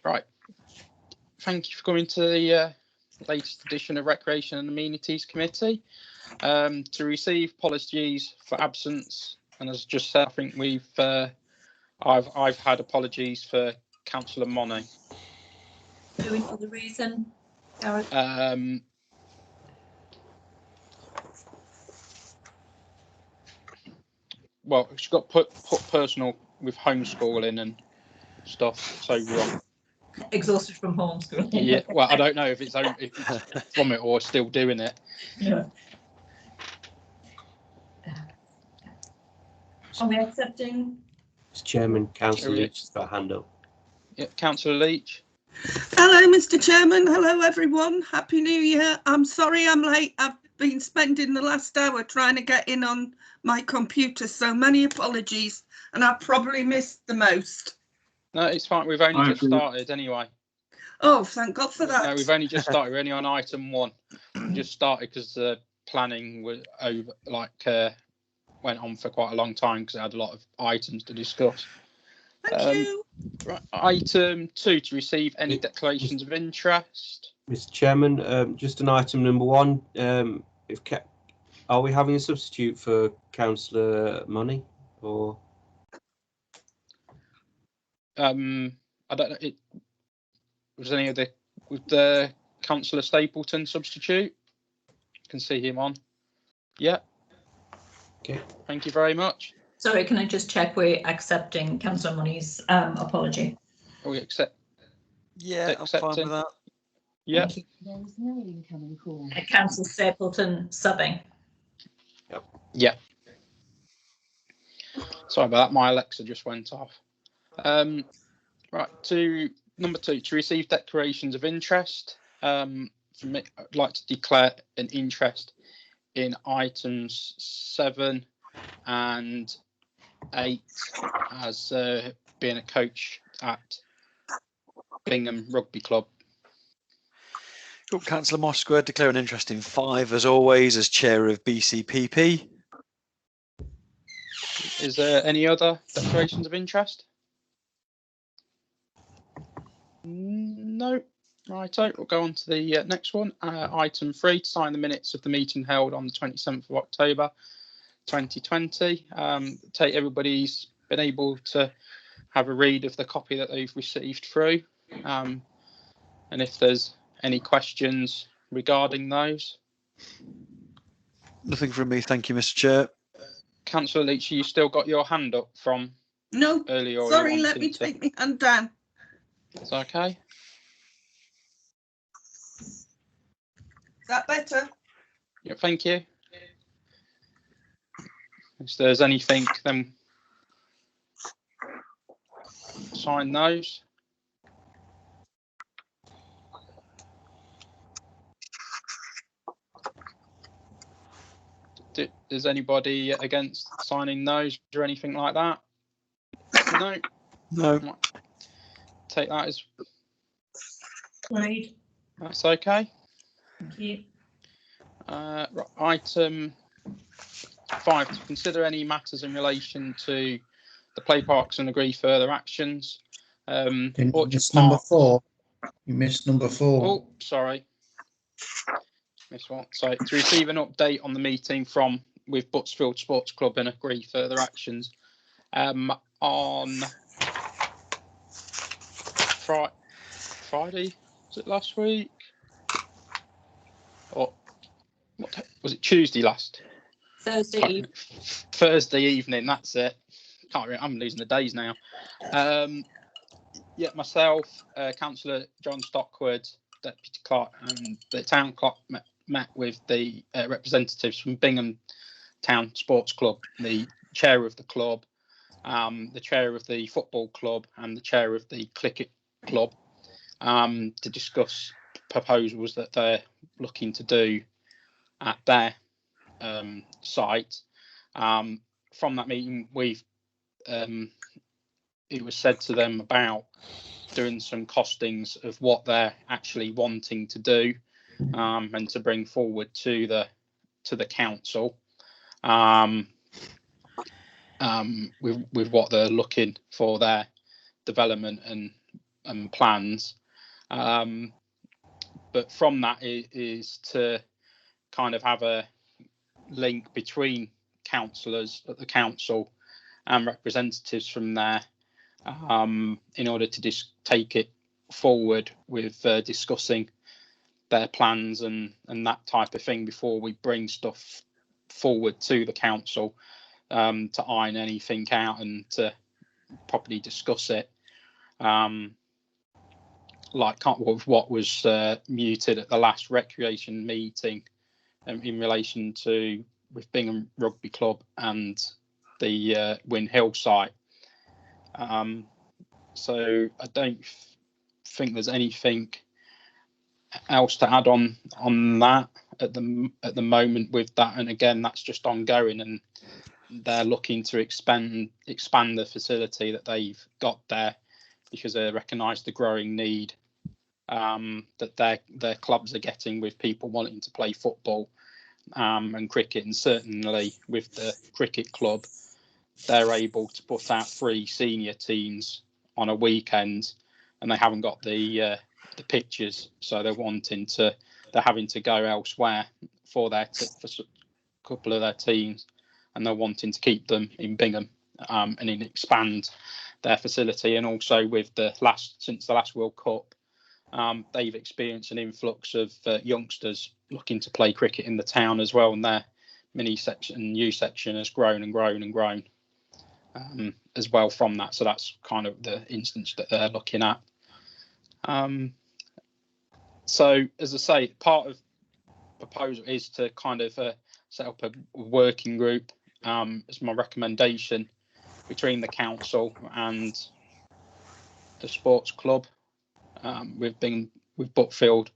Right. Thank you for coming to the latest edition of Recreation and Amenities Committee. To receive apologies for absence, and as just said, I think we've I've had apologies for Councillor Money. Do we know the reason, Gareth? Well, she got put personal with homeschooling and stuff, so wrong. Exhausted from homeschooling. Yeah, well, I don't know if it's from it or still doing it. Yeah. Are we accepting? Mr. Chairman, Councillor Leach has got a hand up. Yeah, Councillor Leach. Hello, Mr. Chairman. Hello, everyone. Happy New Year. I'm sorry I'm late. I've been spending the last hour trying to get in on my computer, so many apologies, and I've probably missed the most. No, it's fine. We've only just started anyway. Oh, thank God for that. No, we've only just started. We're only on item 1. We just started because the planning was over, went on for quite a long time because it had a lot of items to discuss. Thank you. Right, item 2, to receive any declarations of interest. Mr. Chairman, just on item number 1, are we having a substitute for Councillor Money, or? I don't know. Was any of the Councillor Stapleton substitute? Can see him on. Yeah. Okay. Thank you very much. Sorry, can I just check we're accepting Councillor Money's apology? Are we accept? Yeah, I'm fine with that. Yeah. There is no incoming call. Councillor Stapleton subbing. Yep. Yeah. Sorry about that. My Alexa just went off. Right, to number 2, to receive declarations of interest. For me, I'd like to declare an interest in items 7 and 8 as being a coach at Bingham Rugby Club. Cool. Councillor Mosquera, declare an interest in 5 as always as chair of BCPP. Is there any other declarations of interest? No. Righto, we'll go on to the next one. Item 3, to sign the minutes of the meeting held on the 27th of October 2020. Take everybody's been able to have a read of the copy that they've received through. And if there's any questions regarding those. Nothing from me, thank you, Mr. Chair. Councillor Leach, you still got your hand up from No, earlier? sorry, let me take my hand down. It's okay. Is that better? Yeah, thank you. If there's anything, then sign those. Is anybody against signing those or anything like that? No. No. Take that as Right. that's okay. Thank you. Right, item 5, to consider any matters in relation to the play parks and agree further actions. You missed number 4. You missed number 4. Oh, sorry. Missed one. So to receive an update on the meeting with Buttsfield Sports Club and agree further actions. On Friday, was it last week? Or what was it? Tuesday last? Thursday evening. That's it. Can't remember. I'm losing the days now. Yeah, myself, Councillor John Stockwood, Deputy Clerk, and the Town Clerk met with the representatives from Bingham Town Sports Club, the chair of the club, the chair of the football club, and the chair of the cricket club, to discuss proposals that they're looking to do at their site. From that meeting, it was said to them about doing some costings of what they're actually wanting to do, and to bring forward to the council, with what they're looking for their development and and plans. But from that is to kind of have a link between councillors at the council and representatives from there, in order to take it forward with discussing their plans and that type of thing before we bring stuff forward to the council, to iron anything out and to properly discuss it. Like what was muted at the last recreation meeting, in relation to with Bingham Rugby Club and the Win Hill site. So I don't think there's anything else to add on that at the moment with that. And again, that's just ongoing, and they're looking to expand the facility that they've got there, because they recognise the growing need that their clubs are getting with people wanting to play football and cricket. And certainly with the cricket club, they're able to put out 3 senior teams on a weekend, and they haven't got the pitches, so they're having to go elsewhere for a couple of their teams, and they're wanting to keep them in Bingham and expand their facility. And also with since the last World Cup, they've experienced an influx of youngsters looking to play cricket in the town as well, and their mini section, U section, has grown and grown and grown as well from that. So that's kind of the instance that they're looking at. So as I say, part of the proposal is to kind of set up a working group as my recommendation between the council and the sports club, with Butfield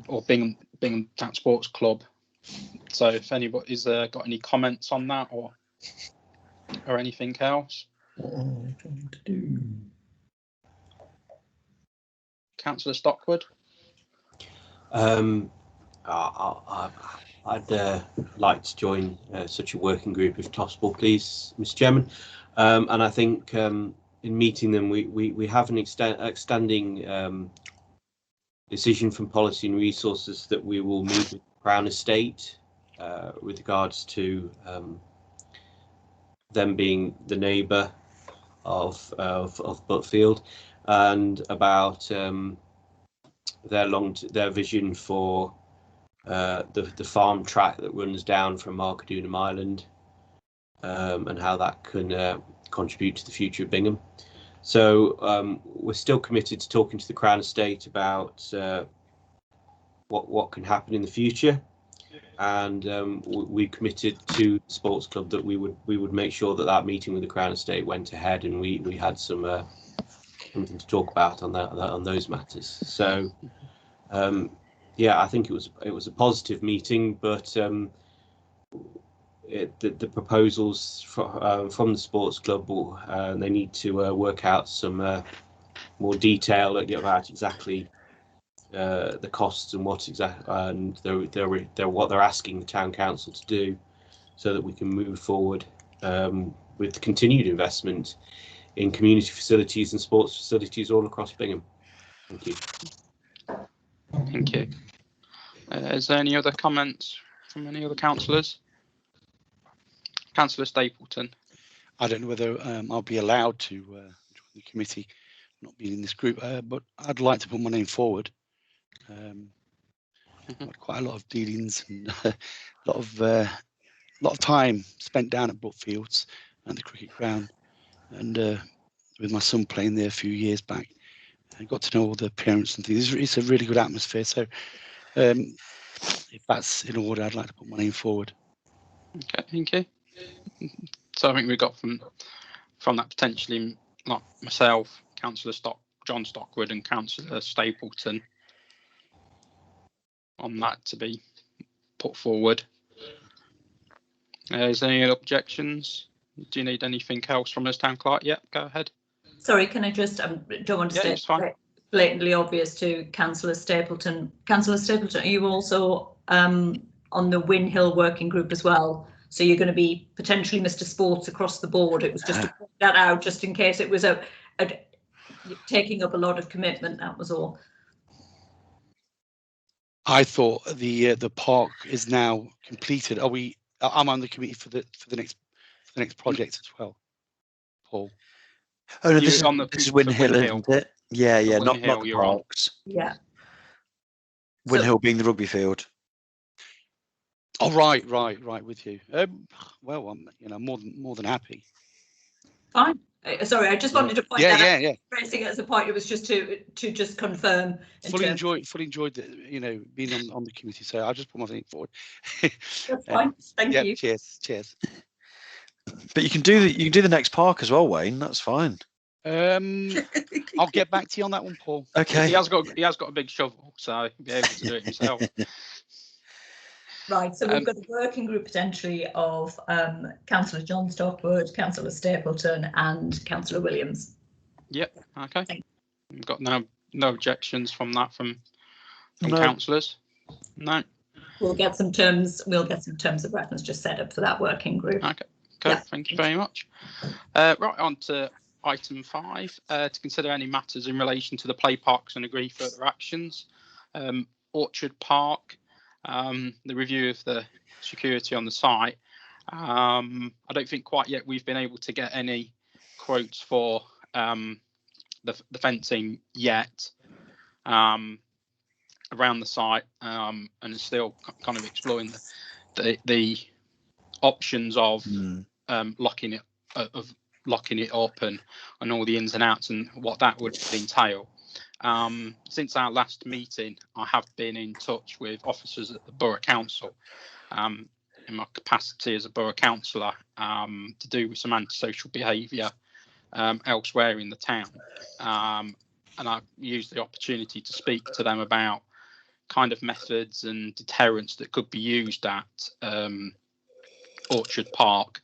or Bingham Town Sports Club. So if anybody's got any comments on that or anything else. What are we trying to do? Councillor Stockwood. I'd like to join such a working group if possible, please, Mr. Chairman. And I think in meeting them, we have an extending decision from Policy and Resources that we will meet with Crown Estate with regards to them being the neighbour of Butfield, and about their vision for the farm track that runs down from Markadunham Island, and how that can contribute to the future of Bingham. So we're still committed to talking to the Crown Estate about what can happen in the future, and we committed to the sports club that we would make sure that meeting with the Crown Estate went ahead, and we had some something to talk about on those matters. So yeah, I think it was a positive meeting, but the proposals from the sports club, they need to work out some more detail about exactly the costs and what they're asking the town council to do, so that we can move forward with the continued investment in community facilities and sports facilities all across Bingham. Thank you. Thank you. Is there any other comments from any other councillors? Councillor Stapleton. I don't know whether I'll be allowed to join the committee, not being in this group, but I'd like to put my name forward. Had quite a lot of dealings and a lot of time spent down at Brookfields and the cricket ground, and with my son playing there a few years back. I got to know all the parents and things. It's a really good atmosphere. So if that's in order, I'd like to put my name forward. Okay, thank you. So I think we got from that potentially, like myself, Councillor John Stockwood and Councillor Stapleton, on that to be put forward. Is there any objections? Do you need anything else from us, Town Clerk? Yeah, go ahead. Sorry, can I just, don't want to stay blatantly obvious to Councillor Stapleton. Councillor Stapleton, are you also on the Win Hill working group as well? So you're going to be potentially Mr. Sports across the board. It was just to point that out, just in case it was taking up a lot of commitment. That was all. I thought the park is now completed. I'm on the committee for the next project as well, Paul. Oh no, this is Win Hill, isn't it? Yeah, not the parks. Yeah. Win Hill being the rugby field. Oh right, with you. Well, I'm more than happy. Fine. Sorry, I just wanted to point that out. Yeah. Raising it as a point, it was just to just confirm. Fully enjoyed being on the committee. So I'll just put my thing forward. That's fine. Thank you. Cheers. But you can do the next park as well, Wayne. That's fine. I'll get back to you on that one, Paul. Okay. He has got a big shovel, so he'll be able to do it himself. Right, so we've got a working group potentially of Councillor John Stockwood, Councillor Stapleton and Councillor Williams. Yep, okay. We've got no objections from councillors. No. We'll get some terms of reference just set up for that working group. Okay, yeah. Thank you very much. Right, on to item 5, to consider any matters in relation to the play parks and agree further actions. Orchard Park. The review of the security on the site. I don't think quite yet we've been able to get any quotes for the fencing yet around the site, and is still kind of exploring the options of locking it up and all the ins and outs and what that would entail. Since our last meeting, I have been in touch with officers at the Borough Council in my capacity as a Borough Councillor to do with some antisocial behaviour elsewhere in the town. And I've used the opportunity to speak to them about kind of methods and deterrents that could be used at Orchard Park.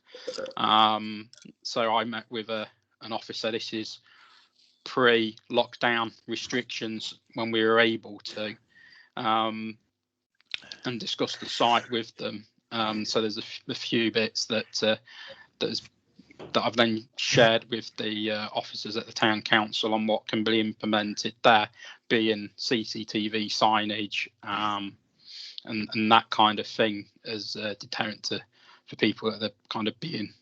So I met with an officer. This is pre-lockdown restrictions when we were able to, and discuss the site with them. So there's a few bits that I've then shared with the officers at the town council on what can be implemented there, being CCTV signage and that kind of thing as a deterrent for people that are kind of being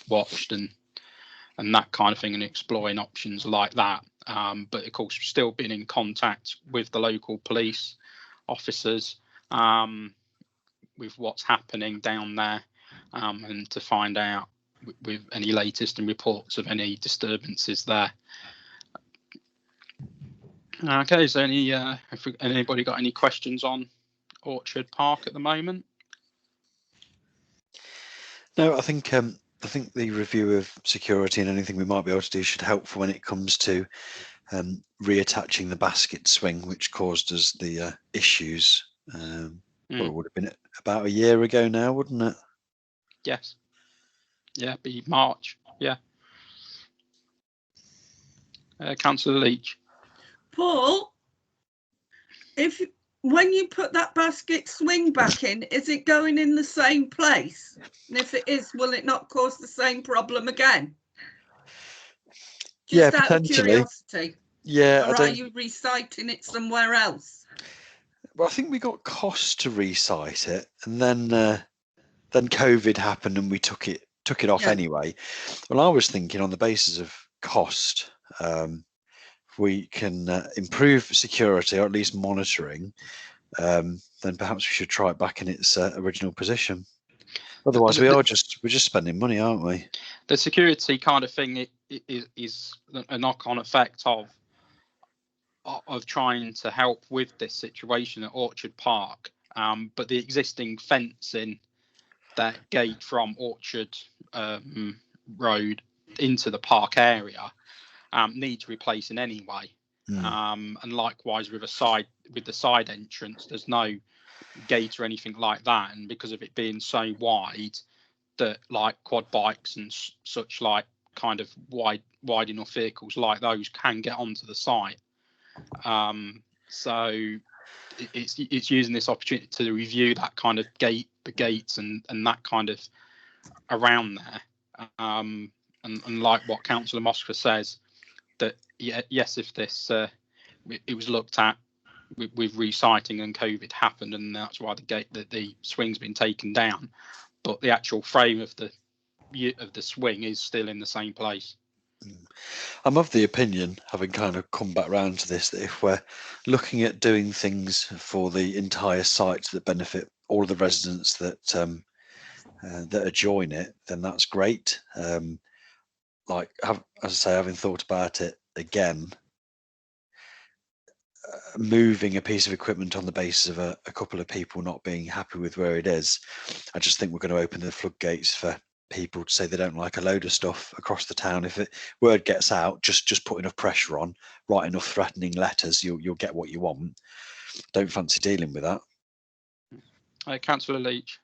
watched and that kind of thing, and exploring options like that. But of course, we've still been in contact with the local police officers with what's happening down there, and to find out with any latest and reports of any disturbances there. Okay, so anybody got any questions on Orchard Park at the moment? No, I think the review of security and anything we might be able to do should help for when it comes to reattaching the basket swing, which caused us the issues. Well, it would have been about a year ago now, wouldn't it? Yes. Yeah, be March. Yeah. Councillor Leach. Paul, when you put that basket swing back in, is it going in the same place? And if it is, will it not cause the same problem again? Just out of curiosity. Yeah. Or are you reciting it somewhere else? Well, I think we got cost to recite it, and then COVID happened and we took it off anyway. Well, I was thinking on the basis of cost, we can improve security or at least monitoring, then perhaps we should try it back in its original position. Otherwise, we're just spending money, aren't we? The security kind of thing is a knock-on effect of trying to help with this situation at Orchard Park, but the existing fencing that gate from Orchard Road into the park area needs replacing anyway. And likewise with the side entrance, there's no gate or anything like that, and because of it being so wide that like quad bikes and such like kind of wide enough vehicles like those can get onto the site. So it's using this opportunity to review that kind of the gates and that kind of around there, and like what Councillor Mosca says, that yes, if this it was looked at with resiting and COVID happened, and that's why the swing's been taken down, but the actual frame of the swing is still in the same place. I'm of the opinion, having kind of come back round to this, that if we're looking at doing things for the entire site that benefit all of the residents that that adjoin it, then that's great. Like, as I say, having thought about it again, moving a piece of equipment on the basis of a couple of people not being happy with where it is, I just think we're going to open the floodgates for people to say they don't like a load of stuff across the town. If word gets out, just put enough pressure on, write enough threatening letters, you'll get what you want. Don't fancy dealing with that. Councillor Leach.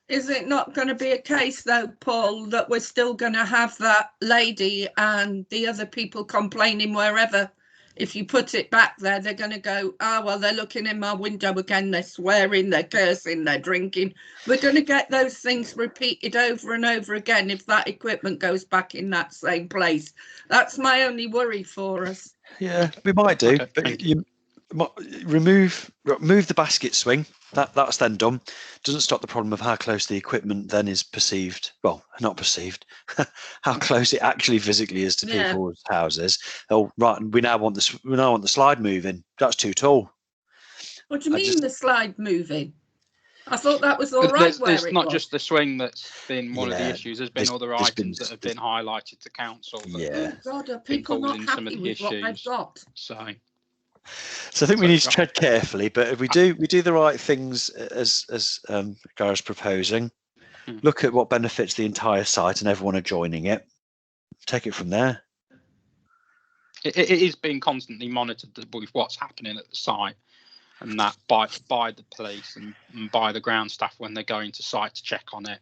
Is it not going to be a case though, Paul, that we're still going to have that lady and the other people complaining wherever? If you put it back there, they're going to go, well, they're looking in my window again, they're swearing, they're cursing, they're drinking. We're going to get those things repeated over and over again if that equipment goes back in that same place. That's my only worry for us. Yeah, we might do, okay, but you remove the basket swing. That's then done. Doesn't stop the problem of how close the equipment then is perceived. Well, not perceived. How close it actually physically is to people's houses. Oh, right. We now want the slide moving. That's too tall. What do you mean the slide moving? I thought that was all right. There's not just the swing that's been one of the issues. There's been other items that have been highlighted to council. Yeah. Oh God, are people not happy with what they've got? So I think we need to tread carefully, but if we do the right things as Gareth's proposing, look at what benefits the entire site and everyone adjoining it, take it from there. It is being constantly monitored with what's happening at the site, and that by the police and by the ground staff when they're going to site to check on it.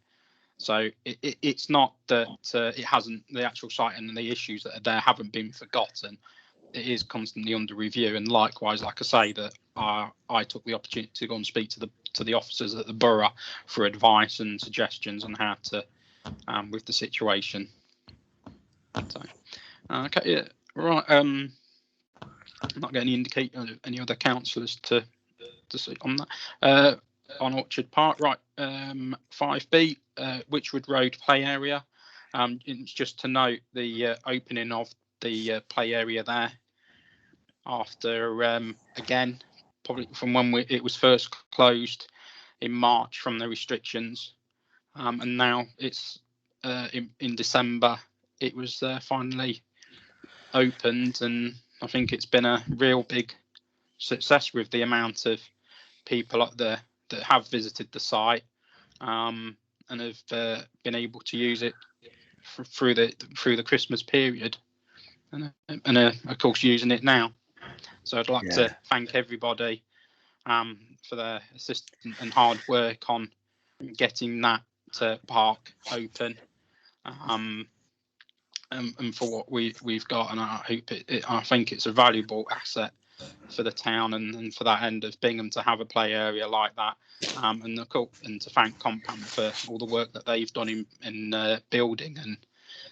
So it's not that the actual site and the issues that are there haven't been forgotten. It is constantly under review, and likewise, like I say, that I took the opportunity to go and speak to the officers at the borough for advice and suggestions on how to with the situation. So, okay, yeah, right. I'm not getting any other councillors to see on that. On Orchard Park, right? 5B, Witchwood Road play area. It's just to note the opening of the play area there after again probably from when it was first closed in March from the restrictions, and now it's in December it was finally opened, and I think it's been a real big success with the amount of people up there that have visited the site and have been able to use it through the Christmas period. And of course using it now. So I'd like to thank everybody for their assistance and hard work on getting that park open, and for what we've got. And I hope I think it's a valuable asset for the town and for that end of Bingham to have a play area like that. And to thank Compound for all the work that they've done in building and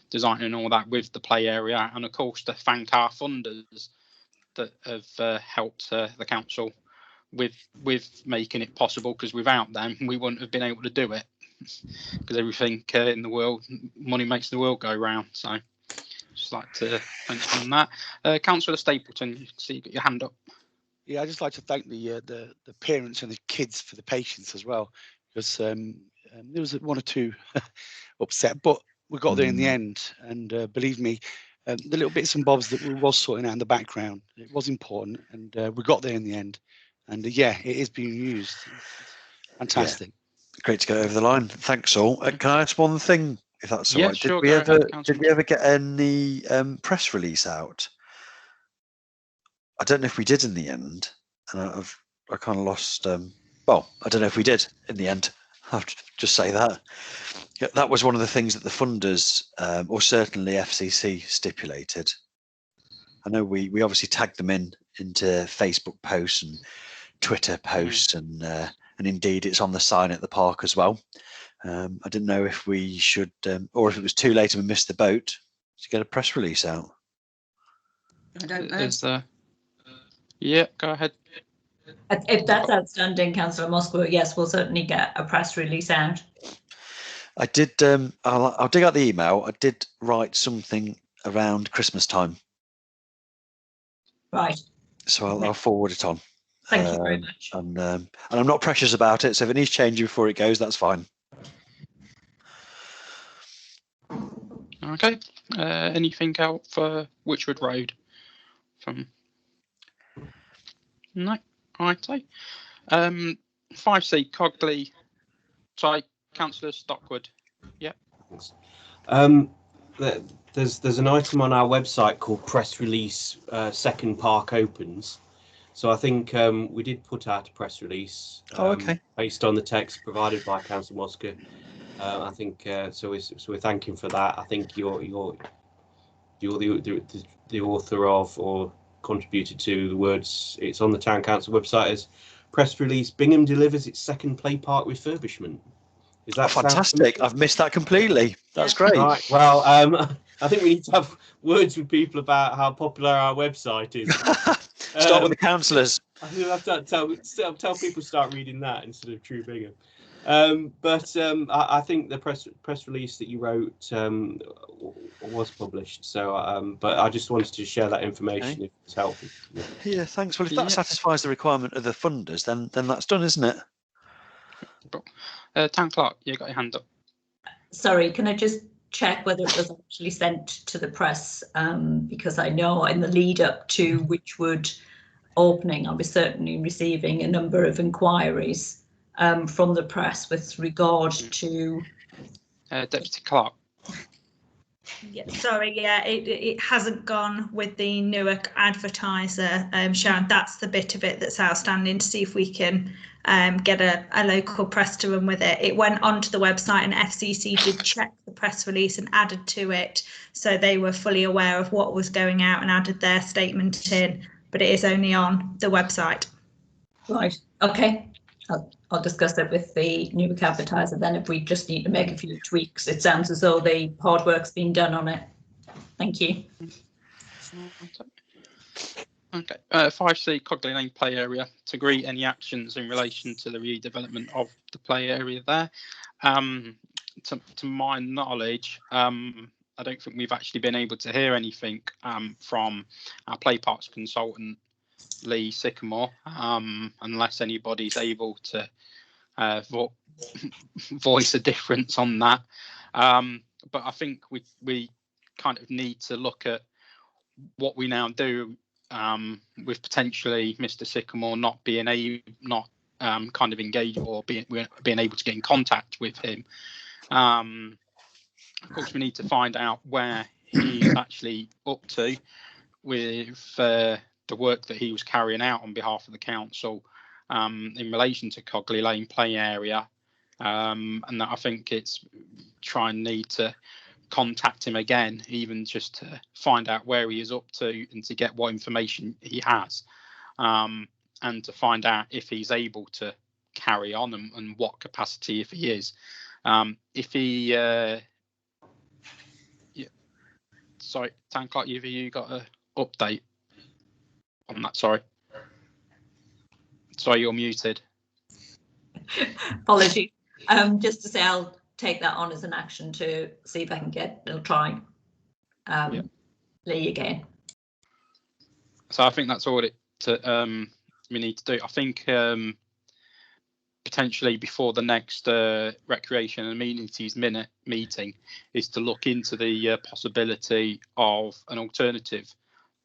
designing and all that with the play area, and of course to thank our funders that have helped the council with making it possible, because without them we wouldn't have been able to do it, because everything in the world, money makes the world go round. So just like to thank you on that. Councillor Stapleton, you see you got your hand up. Yeah, I'd just like to thank the parents and the kids for the patience as well, because there was one or two upset, but we got there in the end, and believe me, the little bits and bobs that we was sorting out in the background, it was important, and we got there in the end, and yeah, it is being used. Fantastic. Yeah. Great to get over the line. Thanks all. Can I ask one thing, if that's all right? Sure, did we ever get any press release out? I don't know if we did in the end, and I kind of lost. Well, I don't know if we did in the end. I'll just say that. Yeah, that was one of the things that the funders, or certainly FCC, stipulated. I know we obviously tagged them into Facebook posts and Twitter posts, and indeed it's on the sign at the park as well. I didn't know if we should, or if it was too late and we missed the boat, to get a press release out. I don't know. Yeah, go ahead. If that's outstanding, Councillor Moskwa, yes, we'll certainly get a press release out. I did. I'll dig out the email. I did write something around Christmas time. Right. So I'll forward it on. Thank you very much. And I'm not precious about it. So if it needs changing before it goes, that's fine. Okay. Anything out for Wychwood Road? No. Righto. 5C Cogley. Sorry, Councillor Stockwood. Yeah. There's an item on our website called press release second park opens. So I think we did put out a press release based on the text provided by Councillor Moskwa. I think so we're thanking for that. I think you're the author of or contributed to the words. It's on the Town Council website as press release. Bingham delivers its second play park refurbishment. Is that fantastic? I've missed that completely. That's great. Right. Well, I think we need to have words with people about how popular our website is. Start with the councillors. I think we'll have to tell people to start reading that instead of True Bingham. I think the press release that you wrote was published. So, but I just wanted to share that information if it's helpful. Yeah, thanks. Well, if that satisfies the requirement of the funders, then that's done, isn't it? Town Clerk, you got your hand up. Sorry, can I just check whether it was actually sent to the press? Because I know in the lead up to Wychwood opening, I was certainly receiving a number of inquiries from the press with regard to Deputy Clerk. Yeah, sorry, it hasn't gone with the Newark advertiser, Sharon. That's the bit of it that's outstanding, to see if we can get a local press to run with it. It went onto the website and FCC did check the press release and added to it, so they were fully aware of what was going out and added their statement in, but it is only on the website. Right, okay. I'll discuss it with the Newark advertiser then if we just need to make a few tweaks. It sounds as though the hard work's been done on it. Thank you. Okay. 5C Cogley Lane play area, to agree any actions in relation to the redevelopment of the play area there. To my knowledge, I don't think we've actually been able to hear anything from our play parks consultant, Lee Sycamore, unless anybody's able to voice a difference on that. But I think we kind of need to look at what we now do with potentially Mr. Sycamore not being kind of engaged or being able to get in contact with him. Of course, we need to find out where he's actually up to with the work that he was carrying out on behalf of the council in relation to Cogley Lane play area, and that I think it's need to contact him again, even just to find out where he is up to and to get what information he has, and to find out if he's able to carry on and what capacity, if he is. If he sorry, Town Clerk, have you got an update on that? Sorry, you're muted. Apologies. Just to say, I'll take that on as an action to see if I can try Lee again. So I think that's all we need to do. I think potentially before the next recreation and amenities meeting is to look into the possibility of an alternative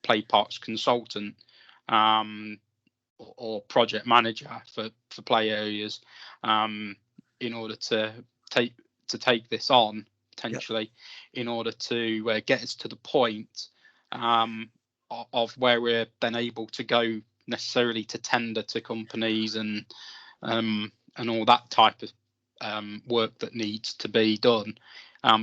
play parks consultant or project manager for play areas in order to take this on potentially, in order to get us to the point of where we're then able to go necessarily to tender to companies and all that type of work that needs to be done,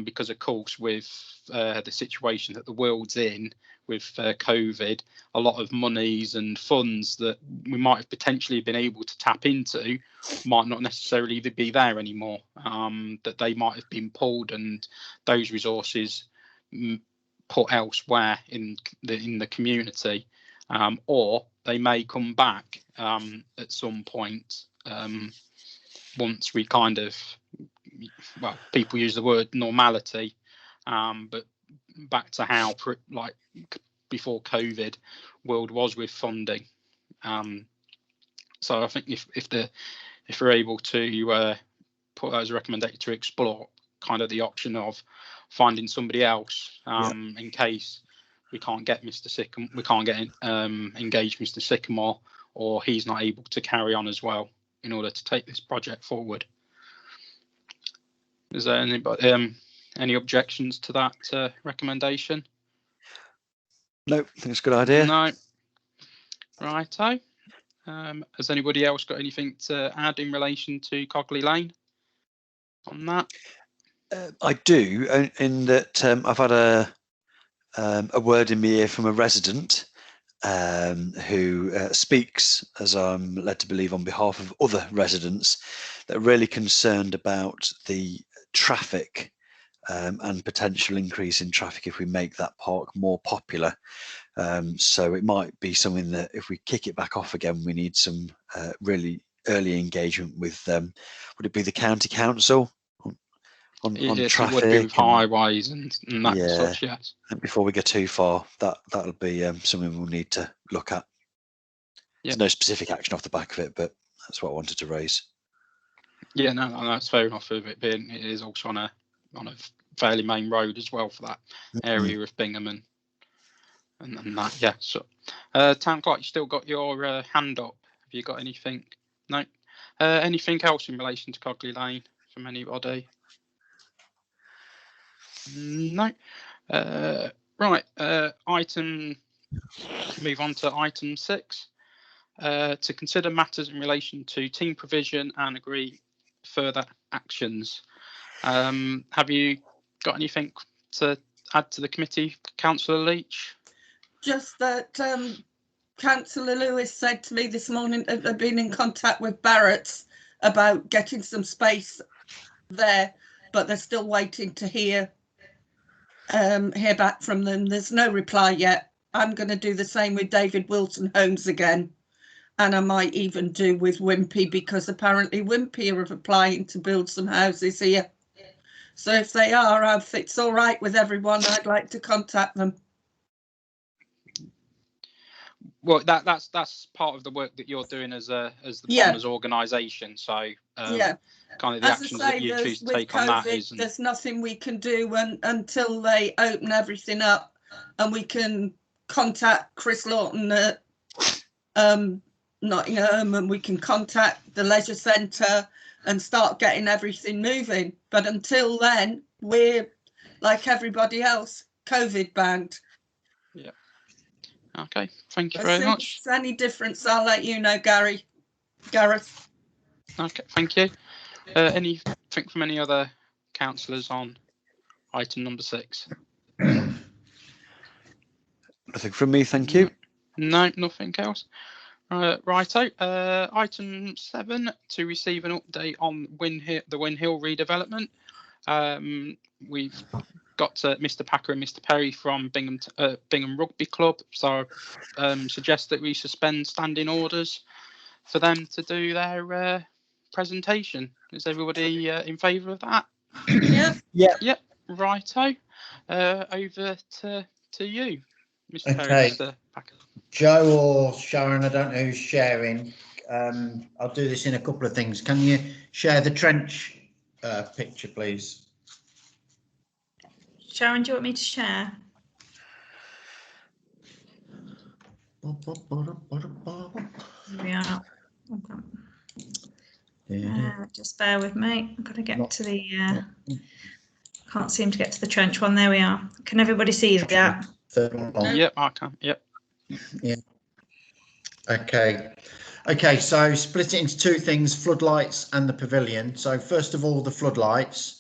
because of course with the situation that the world's in with COVID, a lot of monies and funds that we might have potentially been able to tap into might not necessarily be there anymore, that they might have been pulled, and those resources put elsewhere in the community, or they may come back at some point once we kind of, well, people use the word normality, but back to how like before COVID world was with funding. So I think if we're able to put those recommended to explore kind of the option of finding somebody else in case we can't get Mr. Sycamore, we can't get engage Mr. Sycamore, or he's not able to carry on as well in order to take this project forward. Is there anybody any objections to that recommendation? No, I think it's a good idea. No. Righto. Has anybody else got anything to add in relation to Cogley Lane on that? I do, in that I've had a word in my ear from a resident who speaks, as I'm led to believe, on behalf of other residents that are really concerned about the traffic and potential increase in traffic if we make that park more popular. So it might be something that if we kick it back off again, we need some really early engagement with, would it be the county council on Yes, traffic? it would be with highways and that such, yes. And before we go too far, that'll be something we'll need to look at. There's no specific action off the back of it, but that's what I wanted to raise. Yeah, no, that's fair enough. Of it being, it is also on a fairly main road as well for that area of Bingham and that. Yeah. So, Town Clerk, you still got your hand up. Have you got anything? No. Anything else in relation to Cogley Lane from anybody? No. Right. Move on to item 6. To consider matters in relation to team provision and agree further actions. Have you got anything to add to the committee, Councillor Leach? Just that Councillor Lewis said to me this morning that they've been in contact with Barrett's about getting some space there, but they're still waiting to hear back from them. There's no reply yet. I'm going to do the same with David Wilson Homes again, and I might even do with Wimpy, because apparently Wimpy are applying to build some houses here. So if they are, if it's all right with everyone, I'd like to contact them. Well, that's part of the work that you're doing as the Plumbers organisation. So kind of the actions that you choose to take on that is. There's nothing we can do until they open everything up, and we can contact Chris Lawton at Nottingham, and we can contact the leisure centre and start getting everything moving. But until then, we're like everybody else, COVID banned. Yeah. Okay. Thank you very much. If there's any difference, I'll let you know, Gareth. Okay. Thank you. Anything from any other councillors on item number 6? Nothing from me, thank you. No, nothing else. Righto. Item 7, to receive an update on the Win Hill redevelopment. We've got Mr. Packer and Mr. Perry from Bingham Rugby Club, so suggest that we suspend standing orders for them to do their presentation. Is everybody in favour of that? Yeah. Righto. Over to you, Mr. Perry. Okay. Mr. Packer. Joe or Sharon, I don't know who's sharing. I'll do this in a couple of things. Can you share the trench picture, please? Sharon, do you want me to share? Here we are. Just bear with me. I've got to get to the. Can't seem to get to the trench one. There we are. Can everybody see that? Yep, I can. Yep. Yeah. Okay. So split it into two things: floodlights and the pavilion. So first of all, the floodlights.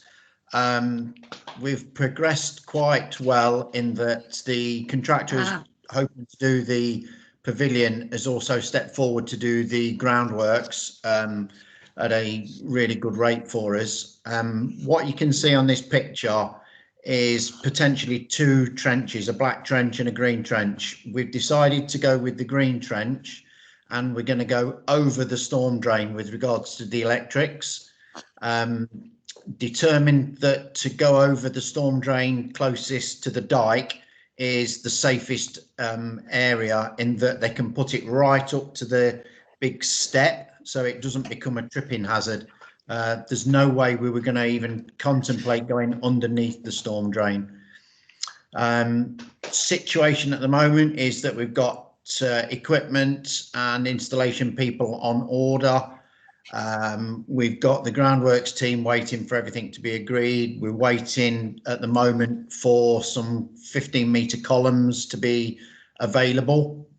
We've progressed quite well in that the contractor is hoping to do the pavilion, has also stepped forward to do the groundworks at a really good rate for us. What you can see on this picture is potentially 2 trenches, a black trench and a green trench. We've decided to go with the green trench, and we're going to go over the storm drain with regards to the electrics. Determined that to go over the storm drain closest to the dike is the safest area, in that they can put it right up to the big step, so it doesn't become a tripping hazard. There's no way we were going to even contemplate going underneath the storm drain. Situation at the moment is that we've got equipment and installation people on order. We've got the groundworks team waiting for everything to be agreed. We're waiting at the moment for some 15-metre columns to be available.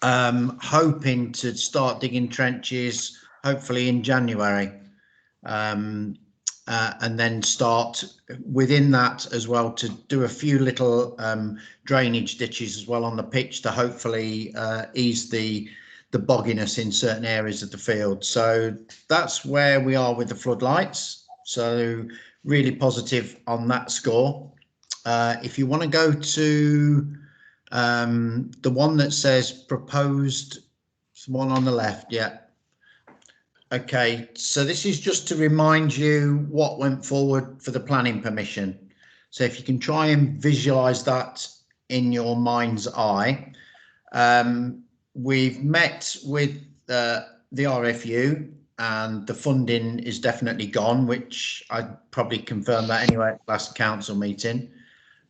Hoping to start digging trenches hopefully in January. And then start within that as well to do a few little drainage ditches as well on the pitch to hopefully ease the bogginess in certain areas of the field. So that's where we are with the floodlights. So really positive on that score. If you want to go to the one that says proposed, one on the left, yeah. Okay, so this is just to remind you what went forward for the planning permission. So if you can try and visualize that in your mind's eye. We've met with the RFU, and the funding is definitely gone, which I probably confirmed that anyway at last council meeting.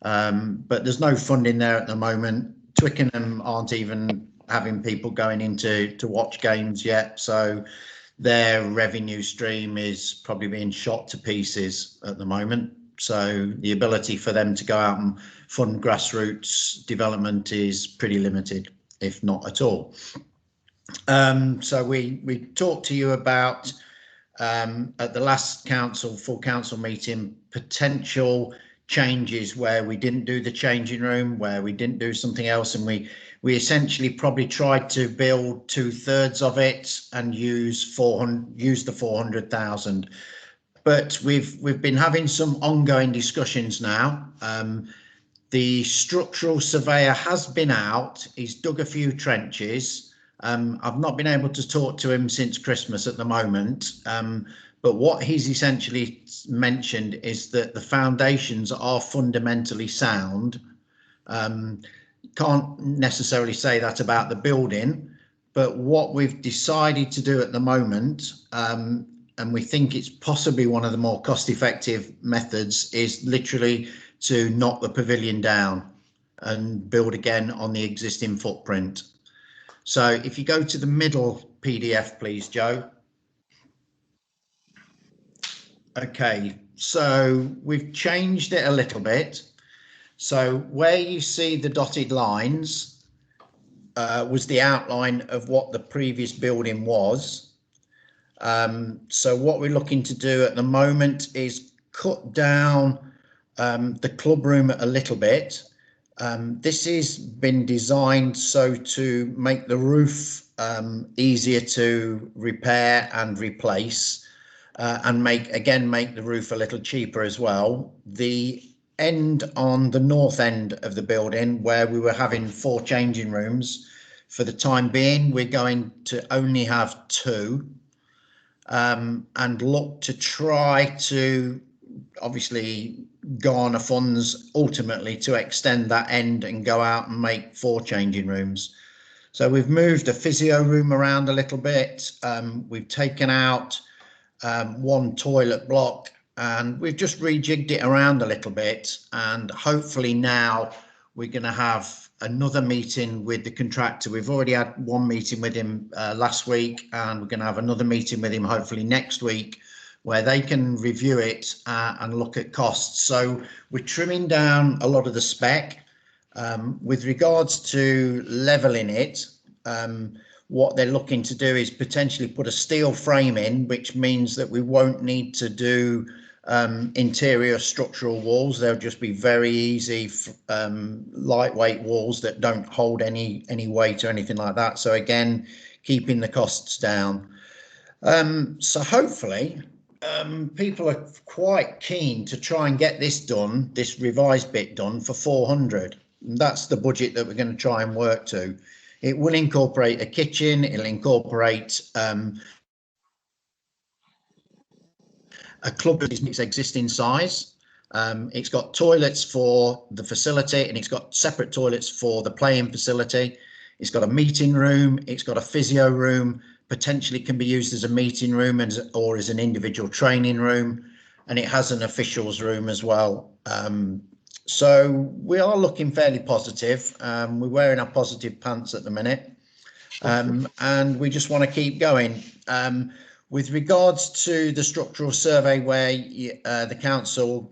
But there's no funding there at the moment. Twickenham aren't even having people going into to watch games yet, so their revenue stream is probably being shot to pieces at the moment. So the ability for them to go out and fund grassroots development is pretty limited, if not at all. So we talked to you about at the last full council meeting, potential changes where we didn't do the changing room, where we didn't do something else, and we essentially probably tried to build 2/3 of it and use the 400,000. But we've been having some ongoing discussions now. The structural surveyor has been out. He's dug a few trenches. I've not been able to talk to him since Christmas at the moment. But what he's essentially mentioned is that the foundations are fundamentally sound. Can't necessarily say that about the building, but what we've decided to do at the moment, and we think it's possibly one of the more cost-effective methods, is literally to knock the pavilion down and build again on the existing footprint. So if you go to the middle PDF, please, Joe. Okay, so we've changed it a little bit. So where you see the dotted lines was the outline of what the previous building was. So what we're looking to do at the moment is cut down the club room a little bit. This has been designed so to make the roof easier to repair and replace, and make the roof a little cheaper as well. The end on the north end of the building, where we were having 4 changing rooms, for the time being we're going to only have 2, and look to try to obviously garner funds ultimately to extend that end and go out and make 4 changing rooms. So we've moved a physio room around a little bit. We've taken out 1 toilet block, and we've just rejigged it around a little bit, and hopefully now we're going to have another meeting with the contractor. We've already had 1 meeting with him last week, and we're going to have another meeting with him hopefully next week, where they can review it and look at costs. So we're trimming down a lot of the spec. With regards to levelling it, what they're looking to do is potentially put a steel frame in, which means that we won't need to do interior structural walls. They'll just be very easy, lightweight walls that don't hold any weight or anything like that. So again, keeping the costs down. So hopefully people are quite keen to try and get this done, this revised bit done for 400. And that's the budget that we're going to try and work to. It will incorporate a kitchen, it'll incorporate a club that is its existing size. It's got toilets for the facility and it's got separate toilets for the playing facility. It's got a meeting room, it's got a physio room, potentially can be used as a meeting room or as an individual training room, and it has an officials room as well. So we are looking fairly positive. We're wearing our positive pants at the minute, and we just want to keep going. With regards to the structural survey where the council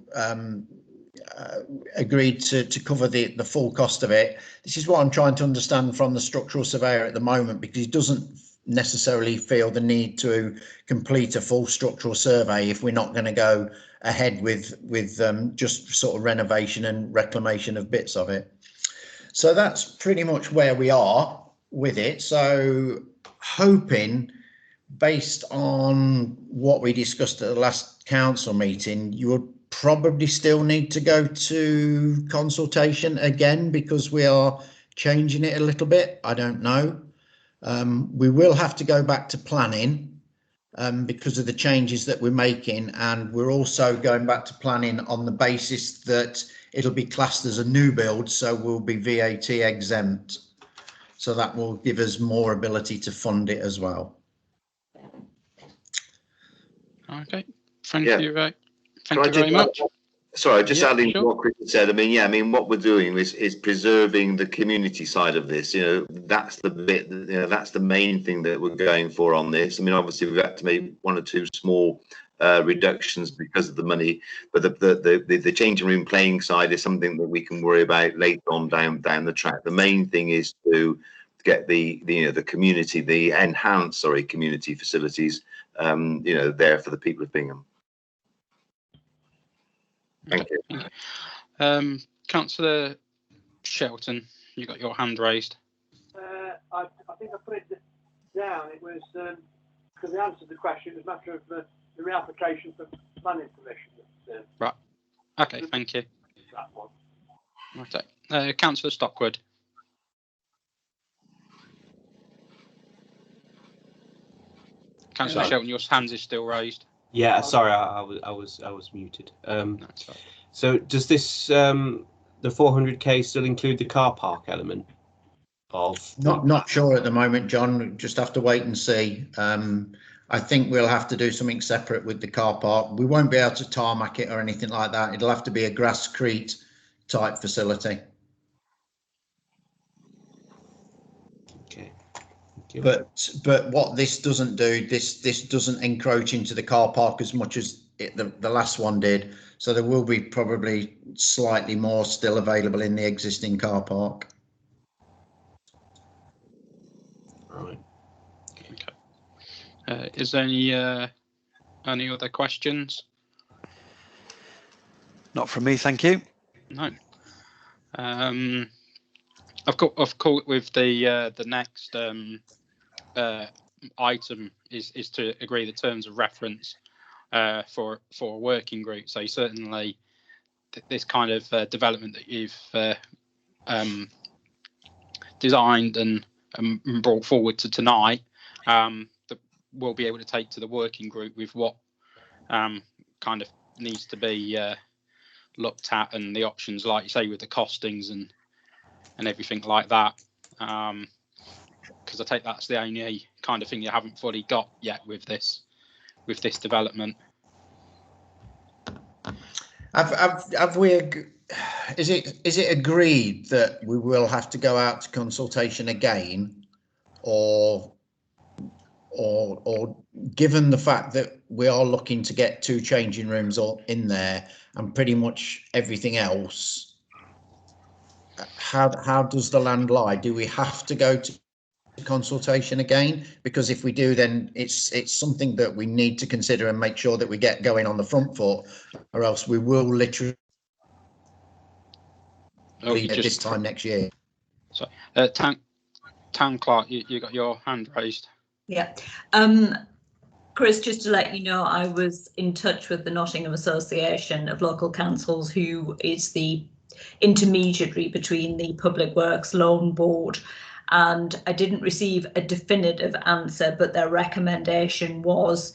agreed to cover the full cost of it, this is what I'm trying to understand from the structural surveyor at the moment, because he doesn't necessarily feel the need to complete a full structural survey if we're not going to go ahead with just sort of renovation and reclamation of bits of it. So that's pretty much where we are with it. So hoping, based on what we discussed at the last council meeting, you would probably still need to go to consultation again because we are changing it a little bit. I don't know. We will have to go back to planning because of the changes that we're making, and we're also going back to planning on the basis that it'll be classed as a new build, so we'll be VAT exempt. So that will give us more ability to fund it as well. Okay, thank you very much. Sorry, just adding sure. what Chris said. I mean, what we're doing is preserving the community side of this. That's the bit. That's the main thing that we're going for on this. I mean, obviously we've had to make one or two small reductions because of the money, but the changing room playing side is something that we can worry about later on down the track. The main thing is to get the community, the enhanced community facilities, there for the people of Bingham. Thank you. Councillor Shelton, you got your hand raised. I think I put it down. It was because the answer to the question was a matter of the reapplication for planning permission. Right. Okay. Thank you. That one. Okay. Councillor Stockwood. Councillor Shelton, your hand is still raised. Yeah, sorry, I was muted. That's right. So does this the 400k still include the car park element of? Not sure at the moment, John. Just have to wait and see. I think we'll have to do something separate with the car park. We won't be able to tarmac it or anything like that. It'll have to be a grasscrete type facility. Okay. But what this doesn't do, this doesn't encroach into the car park as much as the last one did. So there will be probably slightly more still available in the existing car park. Right. Okay. Is there any other questions? Not from me, thank you. No. I've caught with the next item is to agree the terms of reference for a working group. So certainly this kind of development that you've designed and brought forward to tonight, that we'll be able to take to the working group with what kind of needs to be looked at, and the options, like you say, with the costings and everything like that. Because I take that's the only kind of thing you haven't fully got yet with this development. Have we? Is it agreed that we will have to go out to consultation again, or given the fact that we are looking to get 2 changing rooms all in there and pretty much everything else, how does the land lie? Do we have to go to consultation again? Because if we do, then it's something that we need to consider and make sure that we get going on the front foot, or else we will literally this time next year. So, Town Clerk, you got your hand raised. Yeah. Chris, just to let you know, I was in touch with the Nottingham Association of Local Councils, who is the intermediary between the Public Works Loan Board, and I didn't receive a definitive answer, but their recommendation was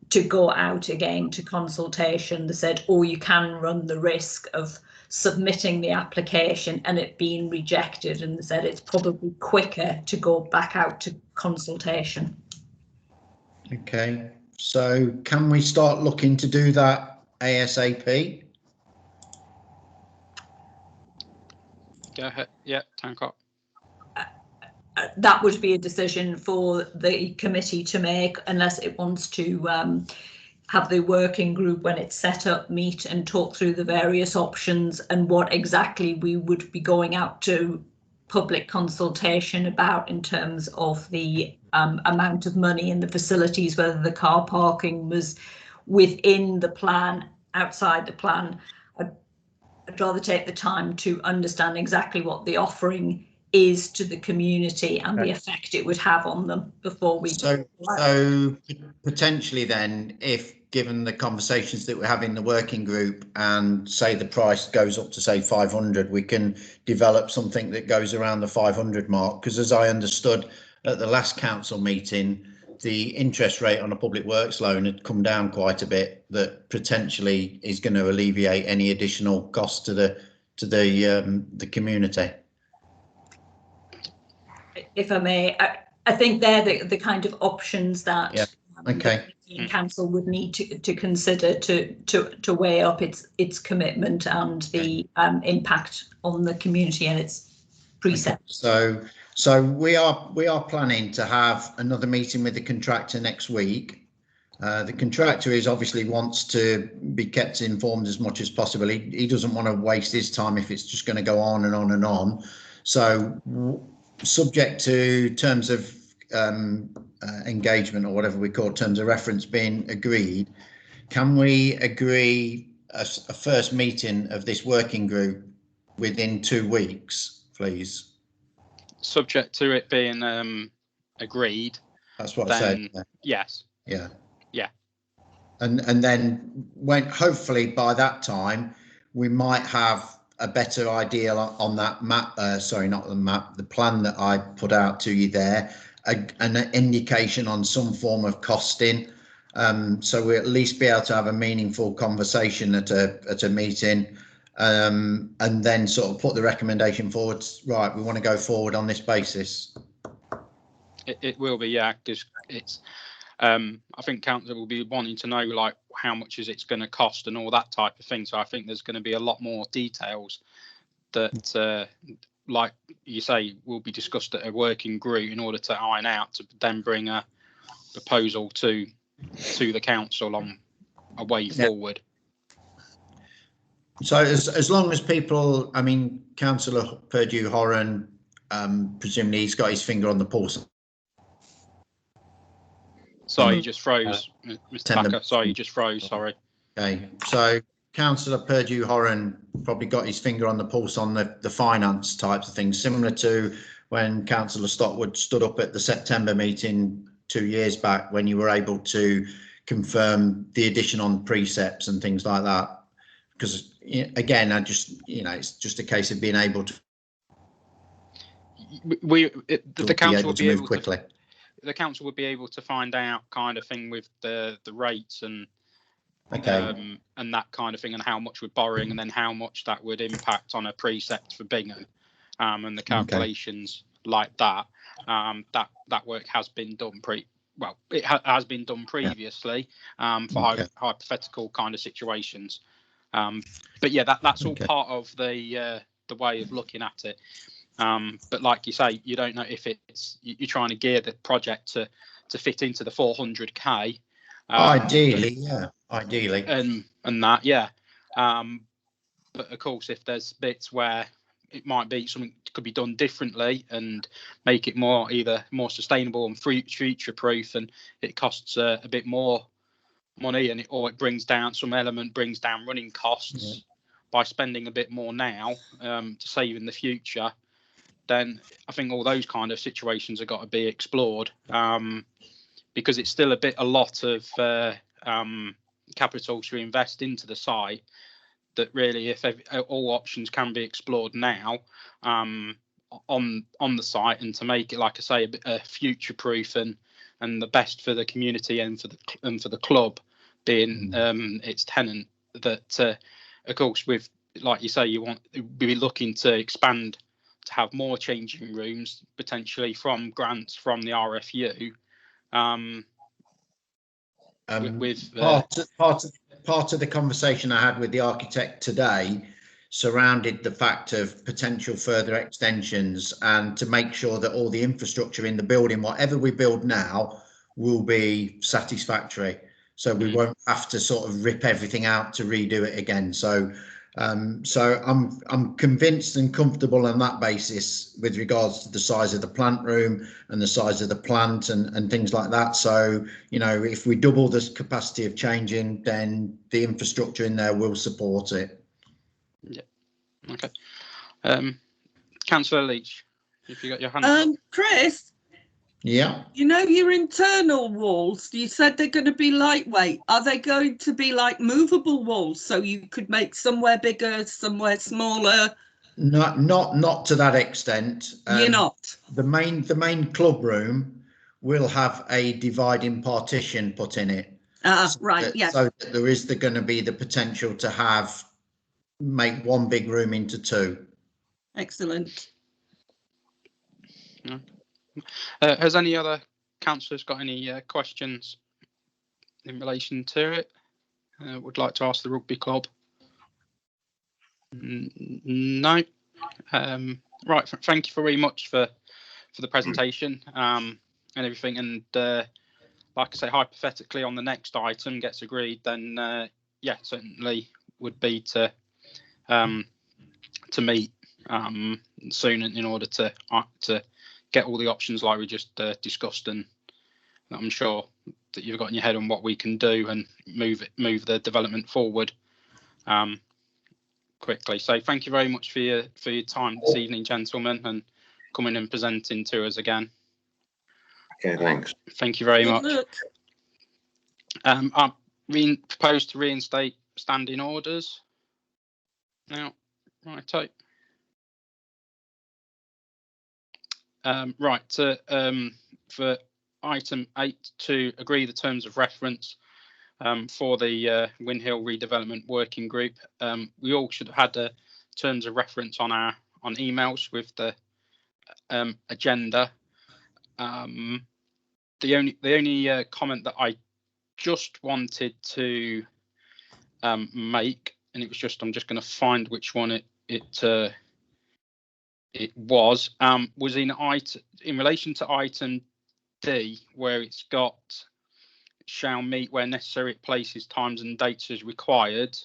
to go out again to consultation. They said, oh, you can run the risk of submitting the application and it being rejected, and they said it's probably quicker to go back out to consultation. Okay, so can we start looking to do that ASAP? Go ahead. Yeah, Town Clerk. That would be a decision for the committee to make, unless it wants to have the working group, when it's set up, meet and talk through the various options and what exactly we would be going out to public consultation about in terms of the amount of money in the facilities, whether the car parking was within the plan, outside the plan. I'd rather take the time to understand exactly what the offering is to the community and the effect it would have on them before we. So potentially then, if given the conversations that we have in the working group and say the price goes up to say 500, we can develop something that goes around the 500 mark, because as I understood at the last council meeting, the interest rate on a public works loan had come down quite a bit, that potentially is going to alleviate any additional cost to the community. If I may, I think they're the kind of options that the council would need to consider to weigh up its commitment and the impact on the community and its precepts. Okay. So we are planning to have another meeting with the contractor next week. The contractor obviously wants to be kept informed as much as possible. He doesn't want to waste his time if it's just going to go on and on and on. So subject to terms of engagement, or whatever we call it, terms of reference, being agreed, can we agree a first meeting of this working group within 2 weeks, please? Subject to it being agreed. That's what I said. Yes. Yeah. Yeah. And then when hopefully by that time we might have a better idea on that map. Sorry, not the map, the plan that I put out to you there, an indication on some form of costing. So we at least be able to have a meaningful conversation at a meeting. And then sort of put the recommendation forward. Right, we want to go forward on this basis. It will be, yeah, because it's. I think council will be wanting to know like how much is it's going to cost and all that type of thing. So I think there's going to be a lot more details that, like you say, will be discussed at a working group in order to iron out to then bring a proposal to the council on a way forward. So as long as people, I mean, Councillor Purdue-Horan, presumably he's got his finger on the pulse. Sorry, you just froze, Mr. Packer. Sorry, you just froze. Sorry. Okay, so Councillor Purdue-Horan probably got his finger on the pulse on the finance types of things, similar to when Councillor Stockwood stood up at the September meeting 2 years back, when you were able to confirm the addition on precepts and things like that. Because again, it's just a case of being able to. The council will be able quickly. The council would be able to find out kind of thing with the rates and and that kind of thing, and how much we're borrowing, and then how much that would impact on a precept for Bingham, and the calculations like that. That work has been done it has been done previously for hypothetical kind of situations. But yeah, that's all part of the way of looking at it. But like you say, you don't know if you're trying to gear the project to fit into the 400k. Ideally, yeah. Ideally. And that, yeah. But of course, if there's bits where it might be something could be done differently and make it either more sustainable and future proof, and it costs a bit more money, or it brings down running costs by spending a bit more now to save in the future, then I think all those kind of situations have got to be explored, because it's still a lot of capital to invest into the site, that really, if all options can be explored now on the site, and to make it, like I say, a future proof and the best for the community and for the club, being its tenant, that of course, with, like you say, we'll be looking to expand to have more changing rooms, potentially from grants from the RFU. Part of the conversation I had with the architect today surrounded the fact of potential further extensions, and to make sure that all the infrastructure in the building, whatever we build now, will be satisfactory. So we won't have to sort of rip everything out to redo it again. So I'm convinced and comfortable on that basis with regards to the size of the plant room and the size of the plant and things like that. So, you know, if we double the capacity of changing, then the infrastructure in there will support it. Yeah. Okay. Councillor Leach, if you got your hand up. Chris. Yeah. You know, your internal walls, you said they're going to be lightweight. Are they going to be like movable walls, so you could make somewhere bigger, somewhere smaller? Not to that extent. You're not. The main club room will have a dividing partition put in it. Right. Yes. So that there is going to be the potential to make one big room into two. Excellent. Yeah. Has any other councillors got any questions in relation to it? Would like to ask the rugby club? No. Right. Thank you very much for the presentation and everything. And like I say, hypothetically, on the next item gets agreed, then yeah, certainly would be to meet soon in order to get all the options like we just discussed, and I'm sure that you've got in your head on what we can do and move the development forward quickly. So thank you very much for your time this evening, gentlemen, and coming and presenting to us again. Okay, thanks. Thank you very much. I propose to reinstate standing orders now. Right. For item 8, to agree the terms of reference for the Windhill Redevelopment Working Group. We all should have had the terms of reference on emails with the agenda. The only comment that I just wanted to make, and it was just, I'm just going to find which one it was in relation to item D, where it's got shall meet where necessary at places, times and dates as required.